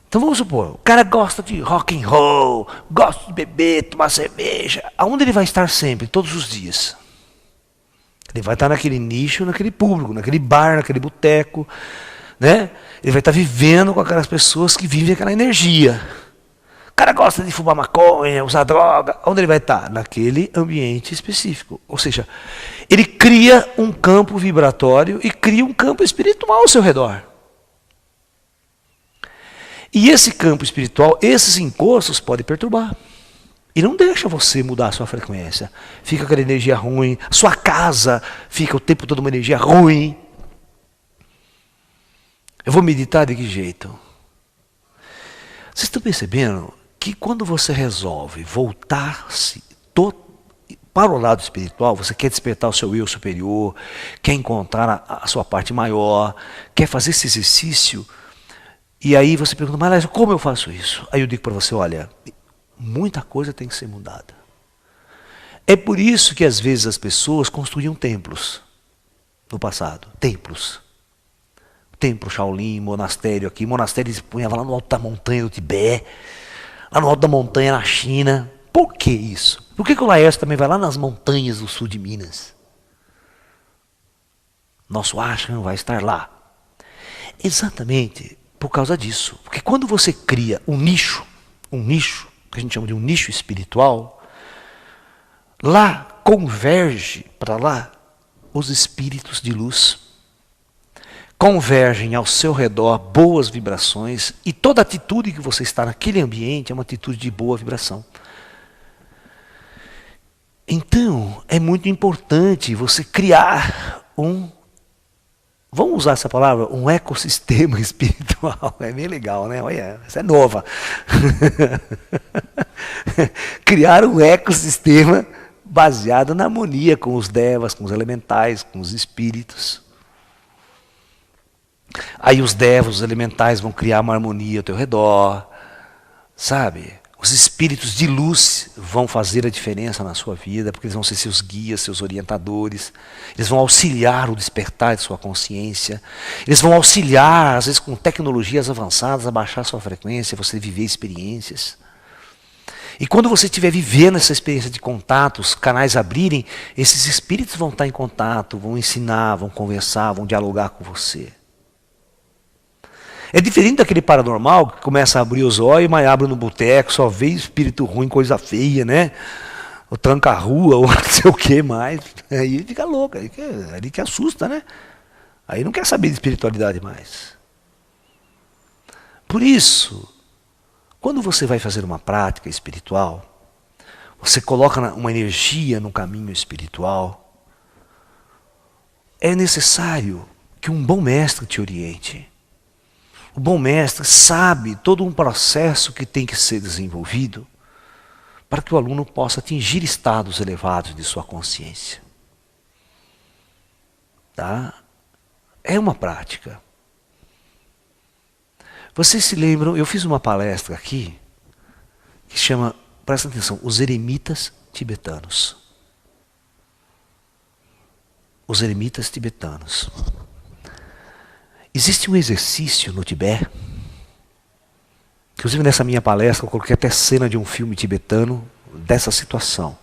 Speaker 1: Então vamos supor, o cara gosta de rock and roll, gosta de beber, tomar cerveja. Aonde ele vai estar sempre, todos os dias? Ele vai estar naquele nicho, naquele público, naquele bar, naquele boteco, né? Ele vai estar vivendo com aquelas pessoas que vivem aquela energia. O cara gosta de fumar maconha, usar droga. Onde ele vai estar? Naquele ambiente específico. Ou seja, ele cria um campo vibratório e cria um campo espiritual ao seu redor. E esse campo espiritual, esses encostos podem perturbar. E não deixa você mudar a sua frequência. Fica aquela energia ruim. Sua casa fica o tempo todo uma energia ruim. Eu vou meditar de que jeito? Vocês estão percebendo que quando você resolve voltar-se para o lado espiritual, você quer despertar o seu eu superior, quer encontrar a sua parte maior, quer fazer esse exercício, e aí você pergunta, mas como eu faço isso? Aí eu digo para você, olha, muita coisa tem que ser mudada. É por isso que às vezes as pessoas construíam templos no passado, templos. Templo Shaolin, monastério aqui, monastério se punha lá no alto da montanha do Tibete, lá no alto da montanha na China. Por que isso? Por que o Laércio também vai lá nas montanhas do sul de Minas? Nosso ashram vai estar lá. Exatamente por causa disso. Porque quando você cria um nicho, que a gente chama de um nicho espiritual, lá converge para lá os espíritos de luz. Convergem ao seu redor boas vibrações e toda atitude que você está naquele ambiente é uma atitude de boa vibração. Então, é muito importante você criar vamos usar essa palavra, um ecossistema espiritual. É bem legal, né? Olha, essa é nova. Criar um ecossistema baseado na harmonia com os devas, com os elementais, com os espíritos. Aí os devas, os elementais vão criar uma harmonia ao teu redor, sabe? Os espíritos de luz vão fazer a diferença na sua vida, porque eles vão ser seus guias, seus orientadores. Eles vão auxiliar o despertar de sua consciência. Eles vão auxiliar, às vezes com tecnologias avançadas, a baixar sua frequência, você viver experiências. E quando você estiver vivendo essa experiência de contato, os canais abrirem, esses espíritos vão estar em contato, vão ensinar, vão conversar, vão dialogar com você. É diferente daquele paranormal que começa a abrir os olhos, mas abre no boteco, só vê espírito ruim, coisa feia, né? Ou tranca a rua, ou não sei o que mais. Aí ele fica louco, aí que assusta, né? Aí não quer saber de espiritualidade mais. Por isso, quando você vai fazer uma prática espiritual, você coloca uma energia no caminho espiritual, é necessário que um bom mestre te oriente. O bom mestre sabe todo um processo que tem que ser desenvolvido para que o aluno possa atingir estados elevados de sua consciência. Tá? É uma prática. Vocês se lembram, eu fiz uma palestra aqui que chama, presta atenção, os eremitas tibetanos. Os eremitas tibetanos. Existe um exercício no Tibete, inclusive nessa minha palestra eu coloquei até cena de um filme tibetano dessa situação.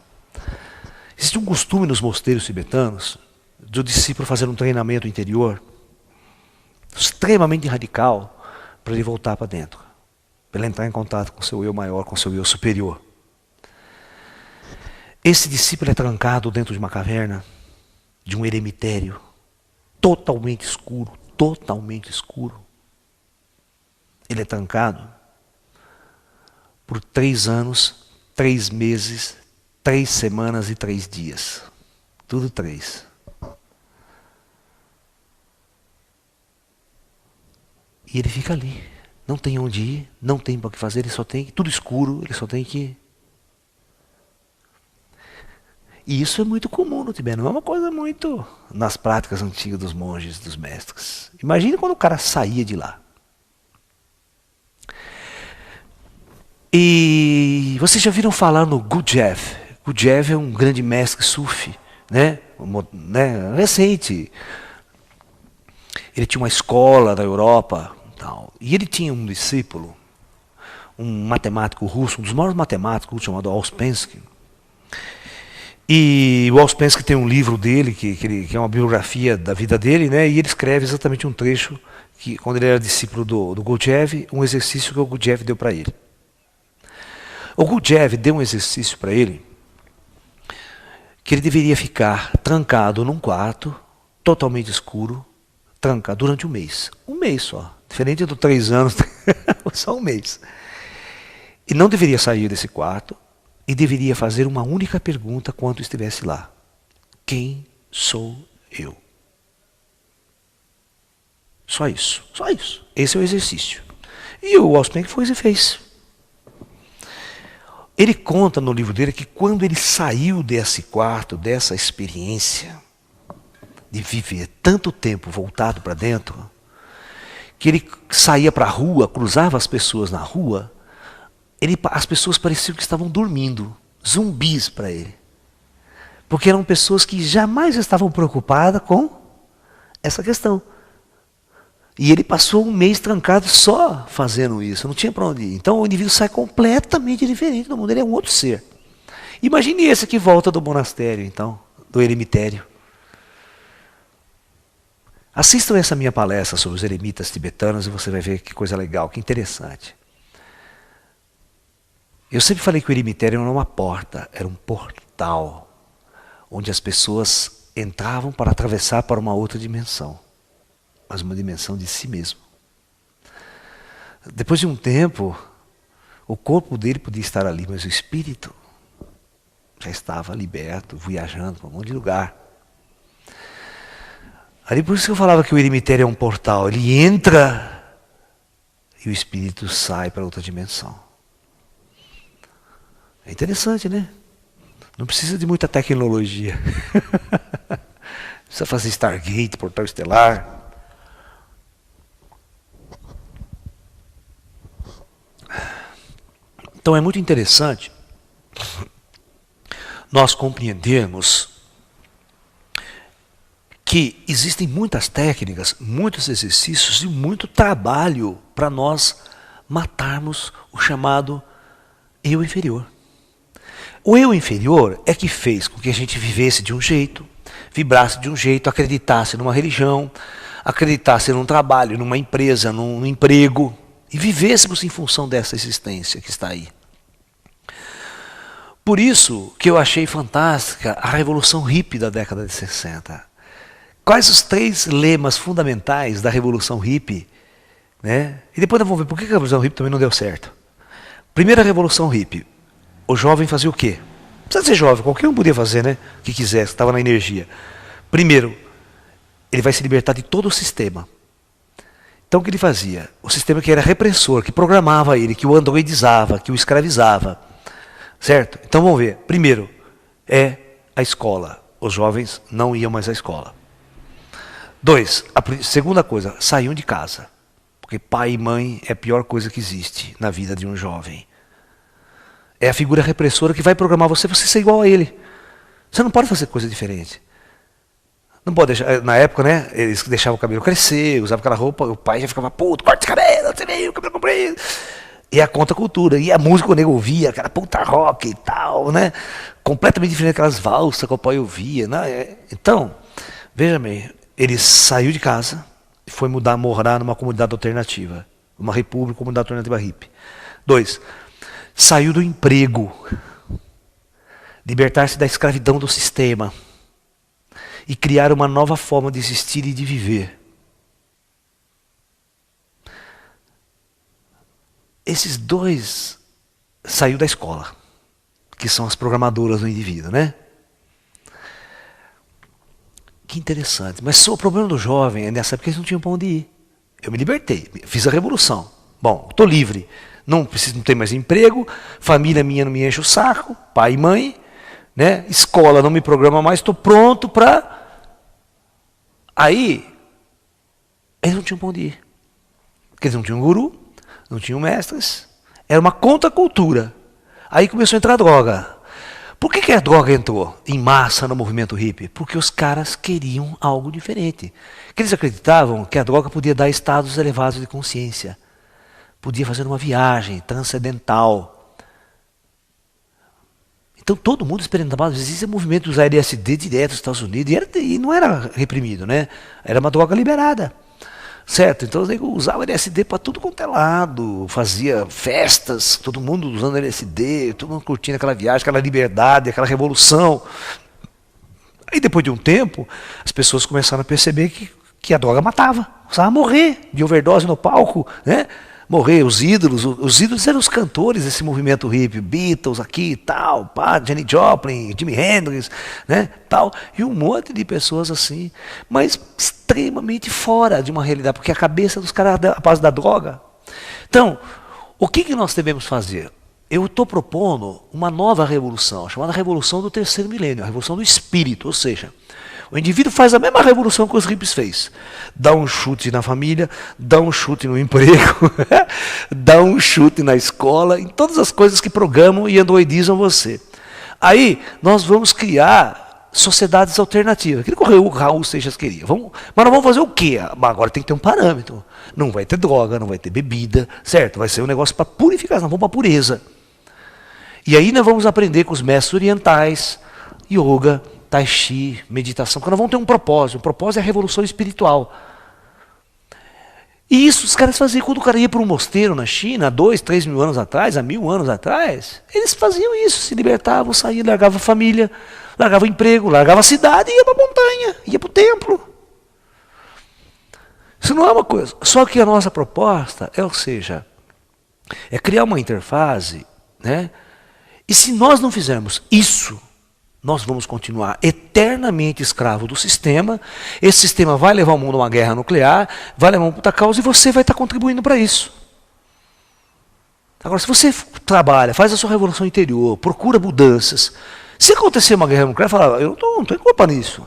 Speaker 1: Existe um costume nos mosteiros tibetanos do discípulo fazer um treinamento interior extremamente radical para ele voltar para dentro, para ele entrar em contato com o seu eu maior, com o seu eu superior. Esse discípulo é trancado dentro de uma caverna, de um eremitério, totalmente escuro. Totalmente escuro. Ele é trancado por 3 anos, 3 meses, 3 semanas e 3 dias. Tudo 3. E ele fica ali. Não tem onde ir, não tem para o que fazer, ele só tem tudo escuro, ele só tem que. E isso é muito comum no Tibete, não é uma coisa muito nas práticas antigas dos monges, dos mestres. Imagina quando o cara saía de lá. E vocês já viram falar no Gurdjieff? Gurdjieff é um grande mestre sufi, né? Recente. Ele tinha uma escola da Europa, tal, e ele tinha um discípulo, um matemático russo, um dos maiores matemáticos, chamado Ouspensky. E o Ouspensky tem um livro dele, que é uma biografia da vida dele, né? E ele escreve exatamente um trecho, que quando ele era discípulo do Gurdjieff, um exercício que o Gurdjieff deu para ele. O Gurdjieff deu um exercício para ele, que ele deveria ficar trancado num quarto, totalmente escuro, trancado durante 1 mês. 1 mês só. Diferente dos 3 anos, só 1 mês. E não deveria sair desse quarto, e deveria fazer uma única pergunta quando estivesse lá. Quem sou eu? Só isso, só isso. Esse é o exercício. E o Ouspensky foi e fez. Ele conta no livro dele que quando ele saiu desse quarto, dessa experiência de viver tanto tempo voltado para dentro, que ele saía para a rua, cruzava as pessoas na rua, as pessoas pareciam que estavam dormindo, zumbis para ele. Porque eram pessoas que jamais estavam preocupadas com essa questão. E ele passou 1 mês trancado só fazendo isso, não tinha para onde ir. Então o indivíduo sai completamente diferente do mundo, ele é um outro ser. Imagine esse que volta do monastério, então, do eremitério. Assistam essa minha palestra sobre os eremitas tibetanos e você vai ver que coisa legal, que interessante. Eu sempre falei que o eremitério não era uma porta, era um portal, onde as pessoas entravam para atravessar para uma outra dimensão, mas uma dimensão de si mesmo. Depois de um tempo, o corpo dele podia estar ali, mas o espírito já estava liberto, viajando para um monte de lugar. Ali por isso que eu falava que o eremitério é um portal. Ele entra e o espírito sai para outra dimensão. É interessante, né? Não precisa de muita tecnologia. Precisa fazer Stargate, portal estelar. Então é muito interessante nós compreendermos que existem muitas técnicas, muitos exercícios e muito trabalho para nós matarmos o chamado eu inferior. O eu inferior é que fez com que a gente vivesse de um jeito, vibrasse de um jeito, acreditasse numa religião, acreditasse num trabalho, numa empresa, num emprego, e vivêssemos em função dessa existência que está aí. Por isso que eu achei fantástica a Revolução Hippie da década de 60. Quais os 3 lemas fundamentais da Revolução Hippie? Né? E depois nós vamos ver por que a Revolução Hippie também não deu certo. Primeira Revolução Hippie. O jovem fazia o quê? Não precisa ser jovem, qualquer um podia fazer, né? O que quisesse, estava na energia. Primeiro, ele vai se libertar de todo o sistema. Então o que ele fazia? O sistema que era repressor, que programava ele, que o androidizava, que o escravizava. Certo? Então vamos ver. Primeiro, é a escola. Os jovens não iam mais à escola. 2, a segunda coisa, saíam de casa. Porque pai e mãe é a pior coisa que existe na vida de um jovem. É a figura repressora que vai programar você ser igual a ele. Você não pode fazer coisa diferente. Não pode deixar, na época, né, eles deixavam o cabelo crescer, usavam aquela roupa, o pai já ficava, puto, corta esse cabelo, você veio, o cabelo comprido. E a contracultura, e a música que o nego ouvia, aquela puta rock e tal, né? Completamente diferente daquelas valsas que o pai ouvia. Né? Então, veja bem, ele saiu de casa e foi morar numa comunidade alternativa. Uma república, comunidade alternativa hippie. 2, saiu do emprego. Libertar-se da escravidão do sistema. E criar uma nova forma de existir e de viver. Esses 2 saiu da escola, que são as programadoras do indivíduo, né? Que interessante. Mas o problema do jovem é nessa época que eles não tinham para onde ir. Eu me libertei, fiz a revolução. Bom, estou livre, não ter mais emprego, família minha não me enche o saco, pai e mãe, né? Escola não me programa mais, estou pronto para... Aí, eles não tinham para onde ir. Porque eles não tinham guru, não tinham mestres, era uma contracultura. Aí começou a entrar a droga. Por que a droga entrou em massa no movimento hippie? Porque os caras queriam algo diferente. Porque eles acreditavam que a droga podia dar estados elevados de consciência. Podia fazer uma viagem transcendental. Então todo mundo experimentava. Existe movimento de usar LSD direto nos Estados Unidos e não era reprimido, né? Era uma droga liberada. Certo? Então eu usava LSD para tudo quanto é lado, fazia festas, todo mundo usando LSD, todo mundo curtindo aquela viagem, aquela liberdade, aquela revolução. Aí depois de um tempo, as pessoas começaram a perceber que a droga matava, precisava morrer de overdose no palco, né? Morrer, os ídolos eram os cantores desse movimento hippie, Beatles aqui e tal, pá, Janis Joplin, Jimi Hendrix, né, tal, e um monte de pessoas assim, mas extremamente fora de uma realidade, porque a cabeça dos caras a base da droga. Então, o que nós devemos fazer? Eu estou propondo uma nova revolução, chamada revolução do 3º milênio, a revolução do espírito, ou seja, o indivíduo faz a mesma revolução que os hippies fez. Dá um chute na família, dá um chute no emprego, dá um chute na escola, em todas as coisas que programam e androidizam você. Aí nós vamos criar sociedades alternativas. Aquilo que o Raul Seixas queria. Mas nós vamos fazer o quê? Agora tem que ter um parâmetro. Não vai ter droga, não vai ter bebida, certo? Vai ser um negócio para purificação, vamos para a pureza. E aí nós vamos aprender com os mestres orientais, yoga, tai chi, meditação, porque nós vamos ter um propósito. O propósito é a revolução espiritual. E isso os caras faziam quando o cara ia para um mosteiro na China, há 2, 3 mil anos atrás, há 1000 anos atrás. Eles faziam isso, se libertavam, saíam, largavam a família, largavam o emprego, largavam a cidade e ia para a montanha, ia para o templo. Isso não é uma coisa. Só que a nossa proposta é, ou seja, é criar uma interface, né? E se nós não fizermos isso, Nós vamos continuar eternamente escravo do sistema. Esse sistema vai levar o mundo a uma guerra nuclear, vai levar uma puta causa e você vai estar contribuindo para isso. Agora, se você trabalha, faz a sua revolução interior, procura mudanças, se acontecer uma guerra nuclear, fala, eu não estou em culpa nisso.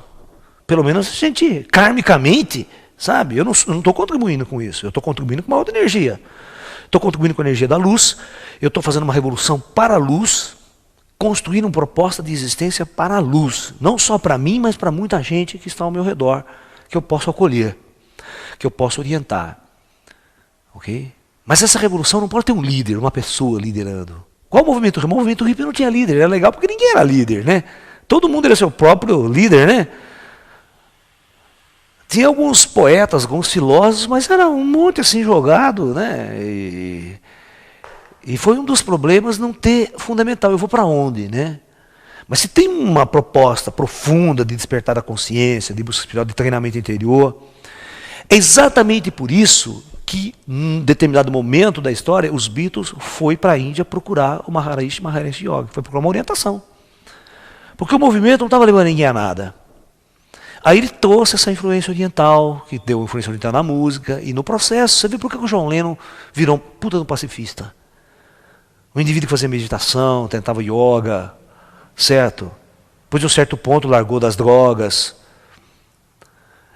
Speaker 1: Pelo menos a gente, karmicamente, sabe? Eu não estou contribuindo com isso. Eu estou contribuindo com uma outra energia. Estou contribuindo com a energia da luz. Eu estou fazendo uma revolução para a luz, construindo uma proposta de existência para a luz. Não só para mim, mas para muita gente que está ao meu redor, que eu posso acolher, que eu posso orientar. Ok? Mas essa revolução não pode ter um líder, uma pessoa liderando. Qual o movimento hippie? O movimento hippie não tinha líder. Era legal porque ninguém era líder, né? Todo mundo era seu próprio líder, né? Tinha alguns poetas, alguns filósofos, mas era um monte assim jogado, né? E foi um dos problemas não ter fundamental. Eu vou para onde, né? Mas se tem uma proposta profunda de despertar da consciência, de busca espiritual, de treinamento interior, é exatamente por isso que, em determinado momento da história, os Beatles foi para a Índia procurar o Maharishi Yogi, foi procurar uma orientação. Porque o movimento não estava levando ninguém a nada. Aí ele trouxe essa influência oriental, que deu influência oriental na música, e no processo, você vê por que o John Lennon virou um puta do pacifista. Um indivíduo que fazia meditação, tentava yoga, certo? Depois de um certo ponto largou das drogas.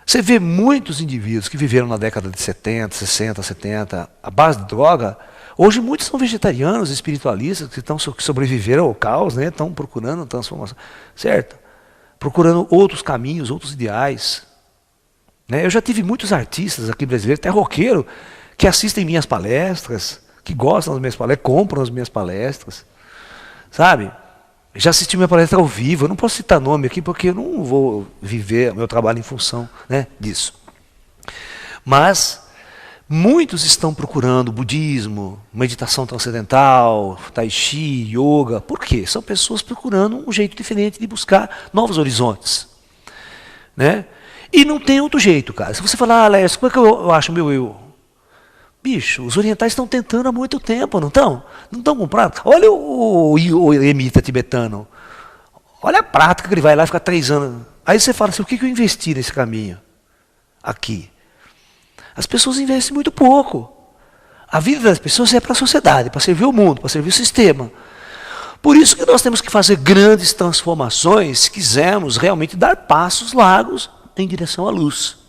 Speaker 1: Você vê muitos indivíduos que viveram na década de 70, 60, 70, à base de droga. Hoje muitos são vegetarianos, espiritualistas, que sobreviveram ao caos, né? Estão procurando transformação, certo? Procurando outros caminhos, outros ideais. Né? Eu já tive muitos artistas aqui brasileiros, até roqueiro, que assistem minhas palestras, que gostam das minhas palestras, compram as minhas palestras. Sabe? Já assisti minha palestra ao vivo, eu não posso citar nome aqui porque eu não vou viver meu trabalho em função, né, disso. Mas muitos estão procurando budismo, meditação transcendental, tai chi, yoga. Por quê? São pessoas procurando um jeito diferente de buscar novos horizontes. Né? E não tem outro jeito, cara. Se você falar, Alessio, como é que eu acho meu eu? Bicho, os orientais estão tentando há muito tempo, não estão? Não estão comprando? Olha o eremita tibetano. Olha a prática que ele vai lá e fica 3 anos. Aí você fala assim, o que eu investi nesse caminho? Aqui. As pessoas investem muito pouco. A vida das pessoas é para a sociedade, para servir o mundo, para servir o sistema. Por isso que nós temos que fazer grandes transformações se quisermos realmente dar passos largos em direção à luz.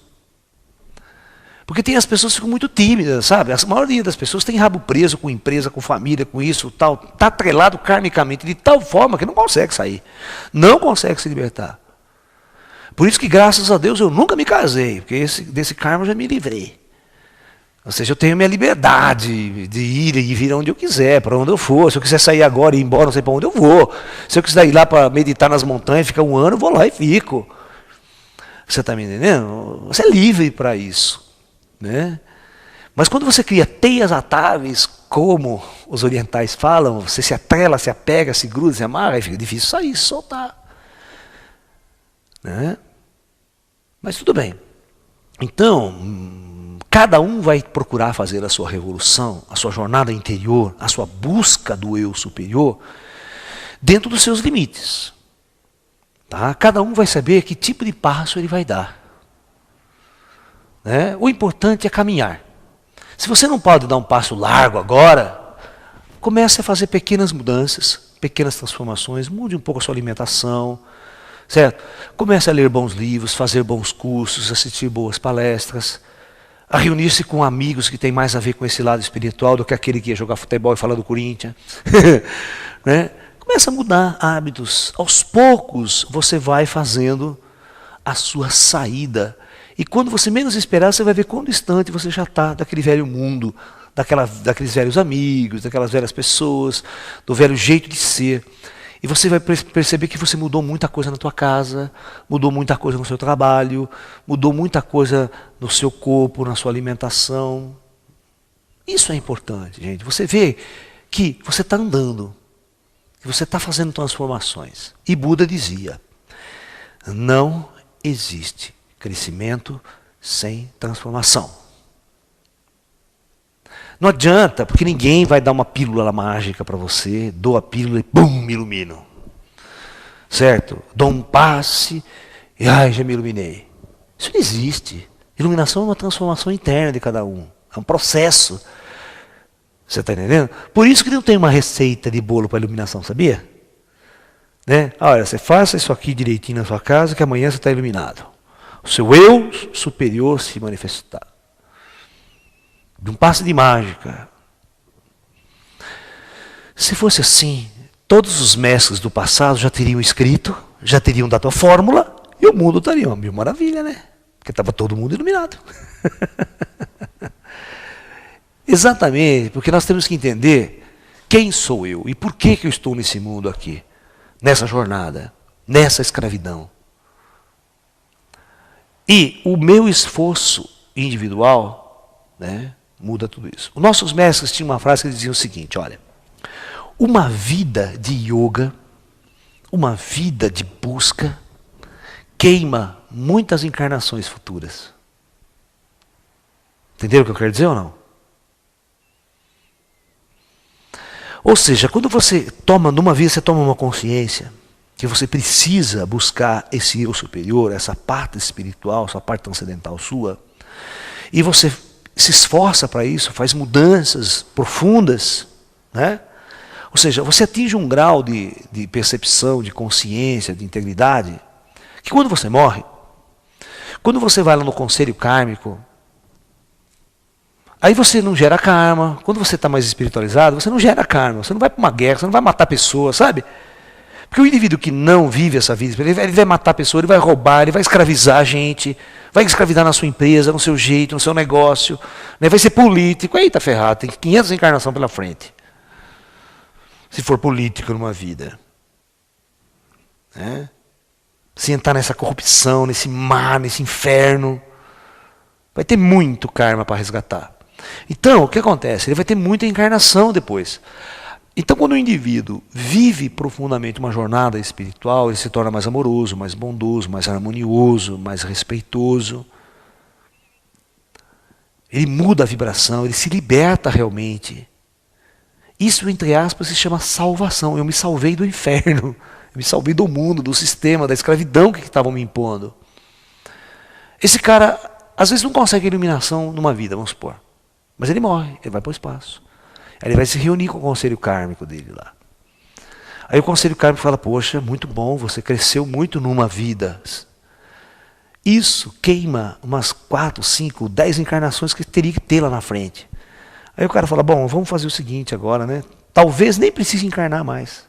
Speaker 1: Porque tem as pessoas que ficam muito tímidas, sabe? A maioria das pessoas tem rabo preso com empresa, com família, com isso, tal. Está atrelado karmicamente de tal forma que não consegue sair. Não consegue se libertar. Por isso que, graças a Deus, eu nunca me casei, porque desse karma eu já me livrei. Ou seja, eu tenho minha liberdade de ir e vir onde eu quiser, para onde eu for. Se eu quiser sair agora e ir embora, não sei para onde eu vou. Se eu quiser ir lá para meditar nas montanhas, ficar 1 ano, eu vou lá e fico. Você está me entendendo? Você é livre para isso. Né? Mas quando você cria teias atáveis, como os orientais falam, você se atrela, se apega, se gruda, se amarra, aí fica difícil sair, soltar. Né? Mas tudo bem. Então, cada um vai procurar fazer a sua revolução, a sua jornada interior, a sua busca do eu superior, dentro dos seus limites. Tá? Cada um vai saber que tipo de passo ele vai dar. Né? O importante é caminhar. Se você não pode dar um passo largo agora, comece a fazer pequenas mudanças, pequenas transformações, mude um pouco a sua alimentação, certo? Comece a ler bons livros, fazer bons cursos, assistir boas palestras, a reunir-se com amigos que têm mais a ver com esse lado espiritual do que aquele que ia jogar futebol e falar do Corinthians. Né? Comece a mudar hábitos. Aos poucos você vai fazendo a sua saída. E quando você menos esperar, você vai ver quão distante você já está daquele velho mundo, daqueles velhos amigos, daquelas velhas pessoas, do velho jeito de ser. E você vai perceber que você mudou muita coisa na tua casa, mudou muita coisa no seu trabalho, mudou muita coisa no seu corpo, na sua alimentação. Isso é importante, gente. Você vê que você está andando, que você está fazendo transformações. E Buda dizia, não existe crescimento sem transformação. Não adianta, porque ninguém vai dar uma pílula mágica para você, dou a pílula e pum, me ilumino. certo? Dou um passe e ai, já me iluminei. Isso não existe. Iluminação é uma transformação interna de cada um. É um processo. Você está entendendo? Por isso que não tem uma receita de bolo para iluminação, sabia? Né? Olha, você faça isso aqui direitinho na sua casa que amanhã você está iluminado. O seu eu superior se manifestar. De um passe de mágica. Se fosse assim, todos os mestres do passado já teriam escrito, já teriam dado a fórmula, e o mundo estaria uma mil maravilha, né? Porque estava todo mundo iluminado. Exatamente, porque nós temos que entender quem sou eu e por que eu estou nesse mundo aqui, nessa jornada, nessa escravidão. E o meu esforço individual, né, muda tudo isso. Os nossos mestres tinham uma frase que dizia o seguinte, olha, uma vida de yoga, uma vida de busca, queima muitas encarnações futuras. Entenderam o que eu quero dizer ou não? Ou seja, quando você toma, numa vida você toma uma consciência que você precisa buscar esse eu superior, essa parte espiritual, essa parte transcendental sua, e você se esforça para isso, faz mudanças profundas, né? Ou seja, você atinge um grau de percepção, de consciência, de integridade, que quando você morre, quando você vai lá no conselho kármico, aí você não gera karma. Quando você está mais espiritualizado, você não gera karma. Você não vai para uma guerra, você não vai matar pessoas, sabe? Porque o indivíduo que não vive essa vida, ele vai matar pessoas, ele vai roubar, ele vai escravizar a gente, vai escravidar na sua empresa, no seu jeito, no seu negócio, né? Vai ser político. Eita, ferrado, tem 500 encarnações pela frente. Se for político numa vida. Né? Se entrar nessa corrupção, nesse mar, nesse inferno, vai ter muito karma para resgatar. Então, o que acontece? Ele vai ter muita encarnação depois. Então, quando o indivíduo vive profundamente uma jornada espiritual, ele se torna mais amoroso, mais bondoso, mais harmonioso, mais respeitoso. Ele muda a vibração, ele se liberta realmente. Isso, entre aspas, se chama salvação. Eu me salvei do inferno, eu me salvei do mundo, do sistema, da escravidão que estavam me impondo. Esse cara, às vezes, não consegue iluminação numa vida, vamos supor. Mas ele morre, ele vai para o espaço. Aí ele vai se reunir com o conselho kármico dele lá. Aí o conselho kármico fala, poxa, muito bom, você cresceu muito numa vida. Isso queima umas 4, 5, 10 encarnações que teria que ter lá na frente. Aí o cara fala, bom, vamos fazer o seguinte agora, né? Talvez nem precise encarnar mais.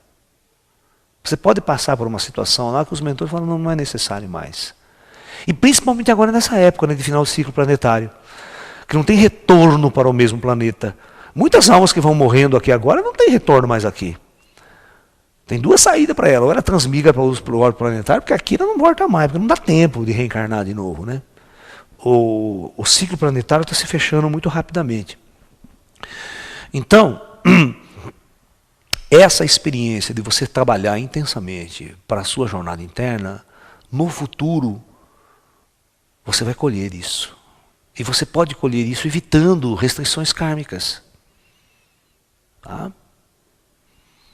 Speaker 1: Você pode passar por uma situação lá que os mentores falam, não é necessário mais. E principalmente agora nessa época, né, de final de ciclo planetário, que não tem retorno para o mesmo planeta. Muitas almas que vão morrendo aqui agora não tem retorno mais aqui. Tem duas saídas para ela. Ou ela transmigra para o orbe planetário, porque aqui ela não volta mais, porque não dá tempo de reencarnar de novo. Né? O ciclo planetário está se fechando muito rapidamente. Então, essa experiência de você trabalhar intensamente para a sua jornada interna, no futuro, você vai colher isso. E você pode colher isso evitando restrições kármicas. Tá?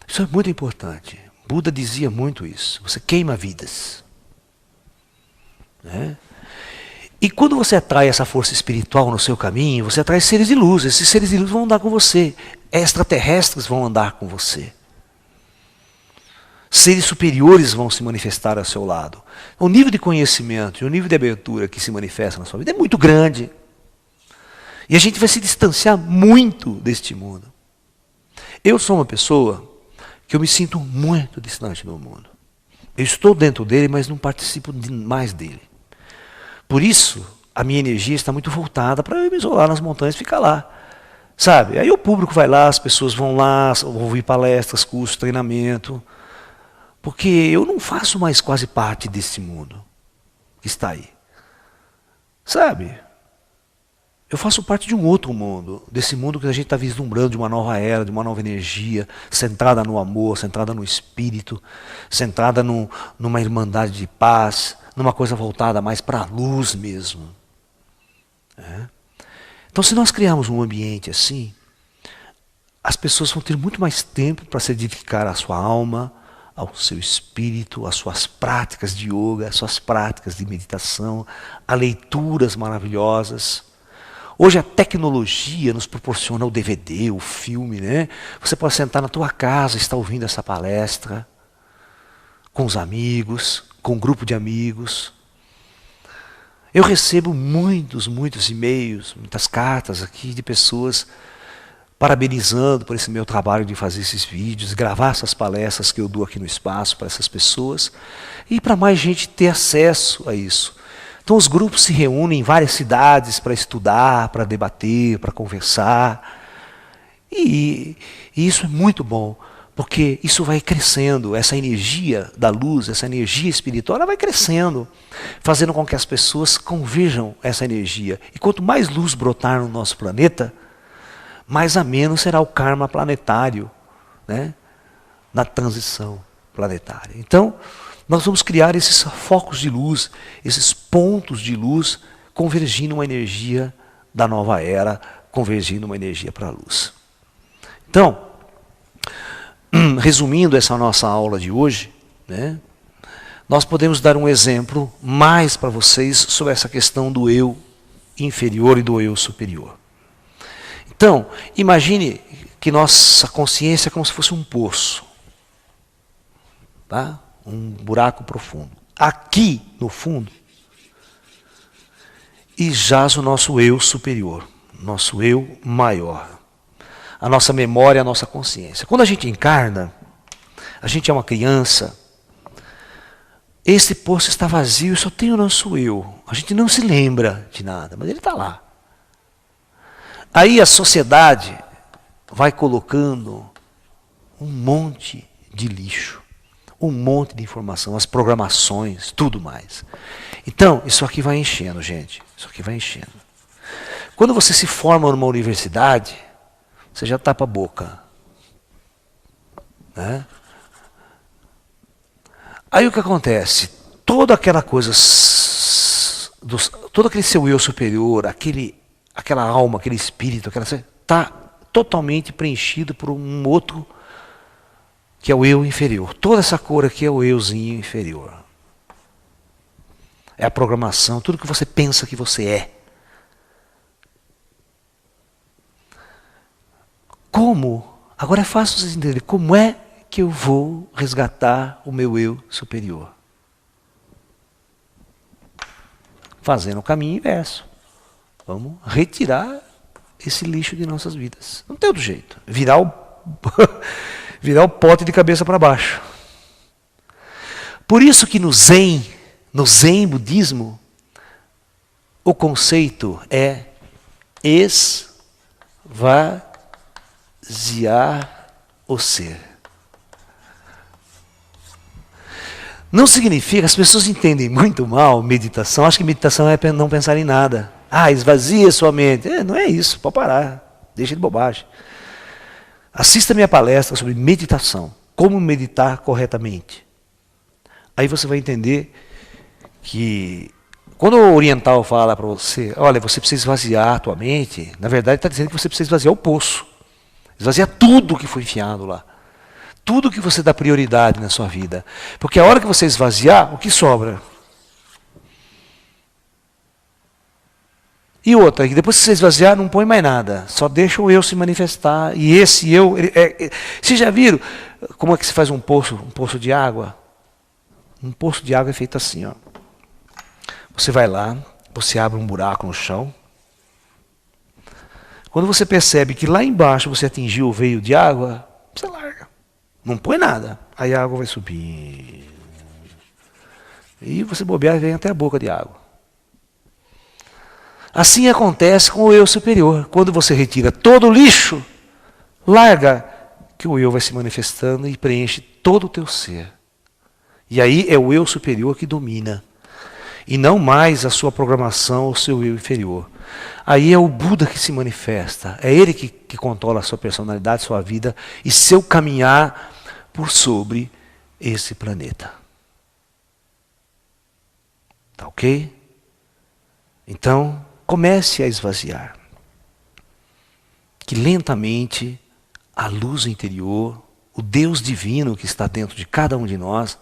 Speaker 1: Isso é muito importante. Buda dizia muito isso. Você queima vidas. Né? E quando você atrai essa força espiritual no seu caminho, você atrai seres de luz. Esses seres de luz vão andar com você. Extraterrestres vão andar com você. Seres superiores vão se manifestar ao seu lado. O nível de conhecimento e o nível de abertura que se manifesta na sua vida é muito grande. E a gente vai se distanciar muito deste mundo. Eu sou uma pessoa que eu me sinto muito distante do mundo. Eu estou dentro dele, mas não participo mais dele. Por isso, a minha energia está muito voltada para eu me isolar nas montanhas e ficar lá. Sabe? Aí o público vai lá, as pessoas vão lá, ouvir palestras, cursos, treinamento. Porque eu não faço mais quase parte desse mundo que está aí. Sabe? Eu faço parte de um outro mundo, desse mundo que a gente está vislumbrando, de uma nova era, de uma nova energia, centrada no amor, centrada no espírito, centrada numa irmandade de paz, numa coisa voltada mais para a luz mesmo. É. Então, se nós criarmos um ambiente assim, as pessoas vão ter muito mais tempo para se dedicar à sua alma, ao seu espírito, às suas práticas de yoga, às suas práticas de meditação, a leituras maravilhosas. Hoje a tecnologia nos proporciona o DVD, o filme, né? Você pode sentar na tua casa e estar ouvindo essa palestra com os amigos, com um grupo de amigos. Eu recebo muitos e-mails, muitas cartas aqui de pessoas parabenizando por esse meu trabalho de fazer esses vídeos, gravar essas palestras que eu dou aqui no espaço para essas pessoas e para mais gente ter acesso a isso. Então os grupos se reúnem em várias cidades para estudar, para debater, para conversar. E isso é muito bom, porque isso vai crescendo, essa energia da luz, essa energia espiritual, ela vai crescendo, fazendo com que as pessoas convirjam essa energia. E quanto mais luz brotar no nosso planeta, mais ameno será o karma planetário, né, na transição planetária. Então, nós vamos criar esses focos de luz, esses pontos de luz, convergindo uma energia da nova era, convergindo uma energia para a luz. Então, resumindo essa nossa aula de hoje, né, nós podemos dar um exemplo mais para vocês sobre essa questão do eu inferior e do eu superior. Então, imagine que nossa consciência é como se fosse um poço, tá? Um buraco profundo. Aqui, no fundo, e jaz o nosso eu superior, nosso eu maior. A nossa memória, a nossa consciência. Quando a gente encarna, a gente é uma criança, esse poço está vazio, só tem o nosso eu. A gente não se lembra de nada, mas ele está lá. Aí a sociedade vai colocando um monte de lixo, um monte de informação, as programações, tudo mais. Então, isso aqui vai enchendo, gente. Isso aqui vai enchendo. Quando você se forma numa universidade, você já tapa a boca, né? Aí o que acontece? Toda aquela coisa, todo aquele seu eu superior, aquela alma, aquele espírito, está totalmente preenchido por um outro que é o eu inferior. Toda essa cor aqui é o euzinho inferior. É a programação, tudo que você pensa que você é. Como? Agora é fácil vocês entenderem. Como é que eu vou resgatar o meu eu superior? Fazendo o caminho inverso. Vamos retirar esse lixo de nossas vidas. Não tem outro jeito. Virar o pote de cabeça para baixo. Por isso que no Zen budismo, o conceito é esvaziar o ser. Não significa, as pessoas entendem muito mal meditação, acham que meditação é não pensar em nada. Esvazia sua mente. Não é isso, pode parar, deixa de bobagem. Assista minha palestra sobre meditação, como meditar corretamente. Aí você vai entender que quando o oriental fala para você, olha, você precisa esvaziar a tua mente, na verdade está dizendo que você precisa esvaziar o poço. Esvaziar tudo que foi enfiado lá. Tudo que você dá prioridade na sua vida. Porque a hora que você esvaziar, o que sobra? E outra, que depois que você esvaziar, não põe mais nada. Só deixa o eu se manifestar. E esse eu... Vocês já viram como é que se faz um poço de água? Um poço de água é feito assim, ó. Você vai lá, você abre um buraco no chão. Quando você percebe que lá embaixo você atingiu o veio de água, você larga. Não põe nada. Aí a água vai subir. E você bobear e vem até a boca de água. Assim acontece com o eu superior. Quando você retira todo o lixo, larga, que o eu vai se manifestando e preenche todo o teu ser. E aí é o eu superior que domina. E não mais a sua programação, o seu eu inferior. Aí é o Buda que se manifesta. É ele que controla a sua personalidade, sua vida e seu caminhar por sobre esse planeta. Tá ok? Então, comece a esvaziar. Que lentamente a luz interior o Deus divino que está dentro de cada um de nós,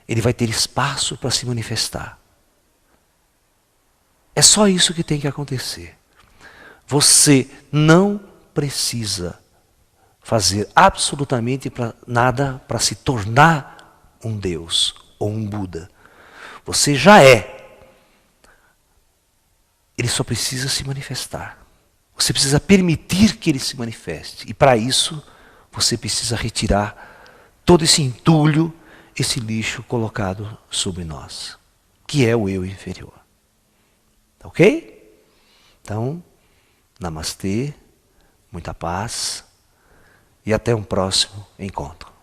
Speaker 1: ele vai ter espaço para se manifestar. É só isso que tem que acontecer. Você não precisa fazer absolutamente nada para se tornar um Deus ou um Buda. Você já é. Ele só precisa se manifestar. Você precisa permitir que ele se manifeste. E para isso, você precisa retirar todo esse entulho, esse lixo colocado sobre nós, que é o eu inferior. Ok? Então, namastê, muita paz e até um próximo encontro.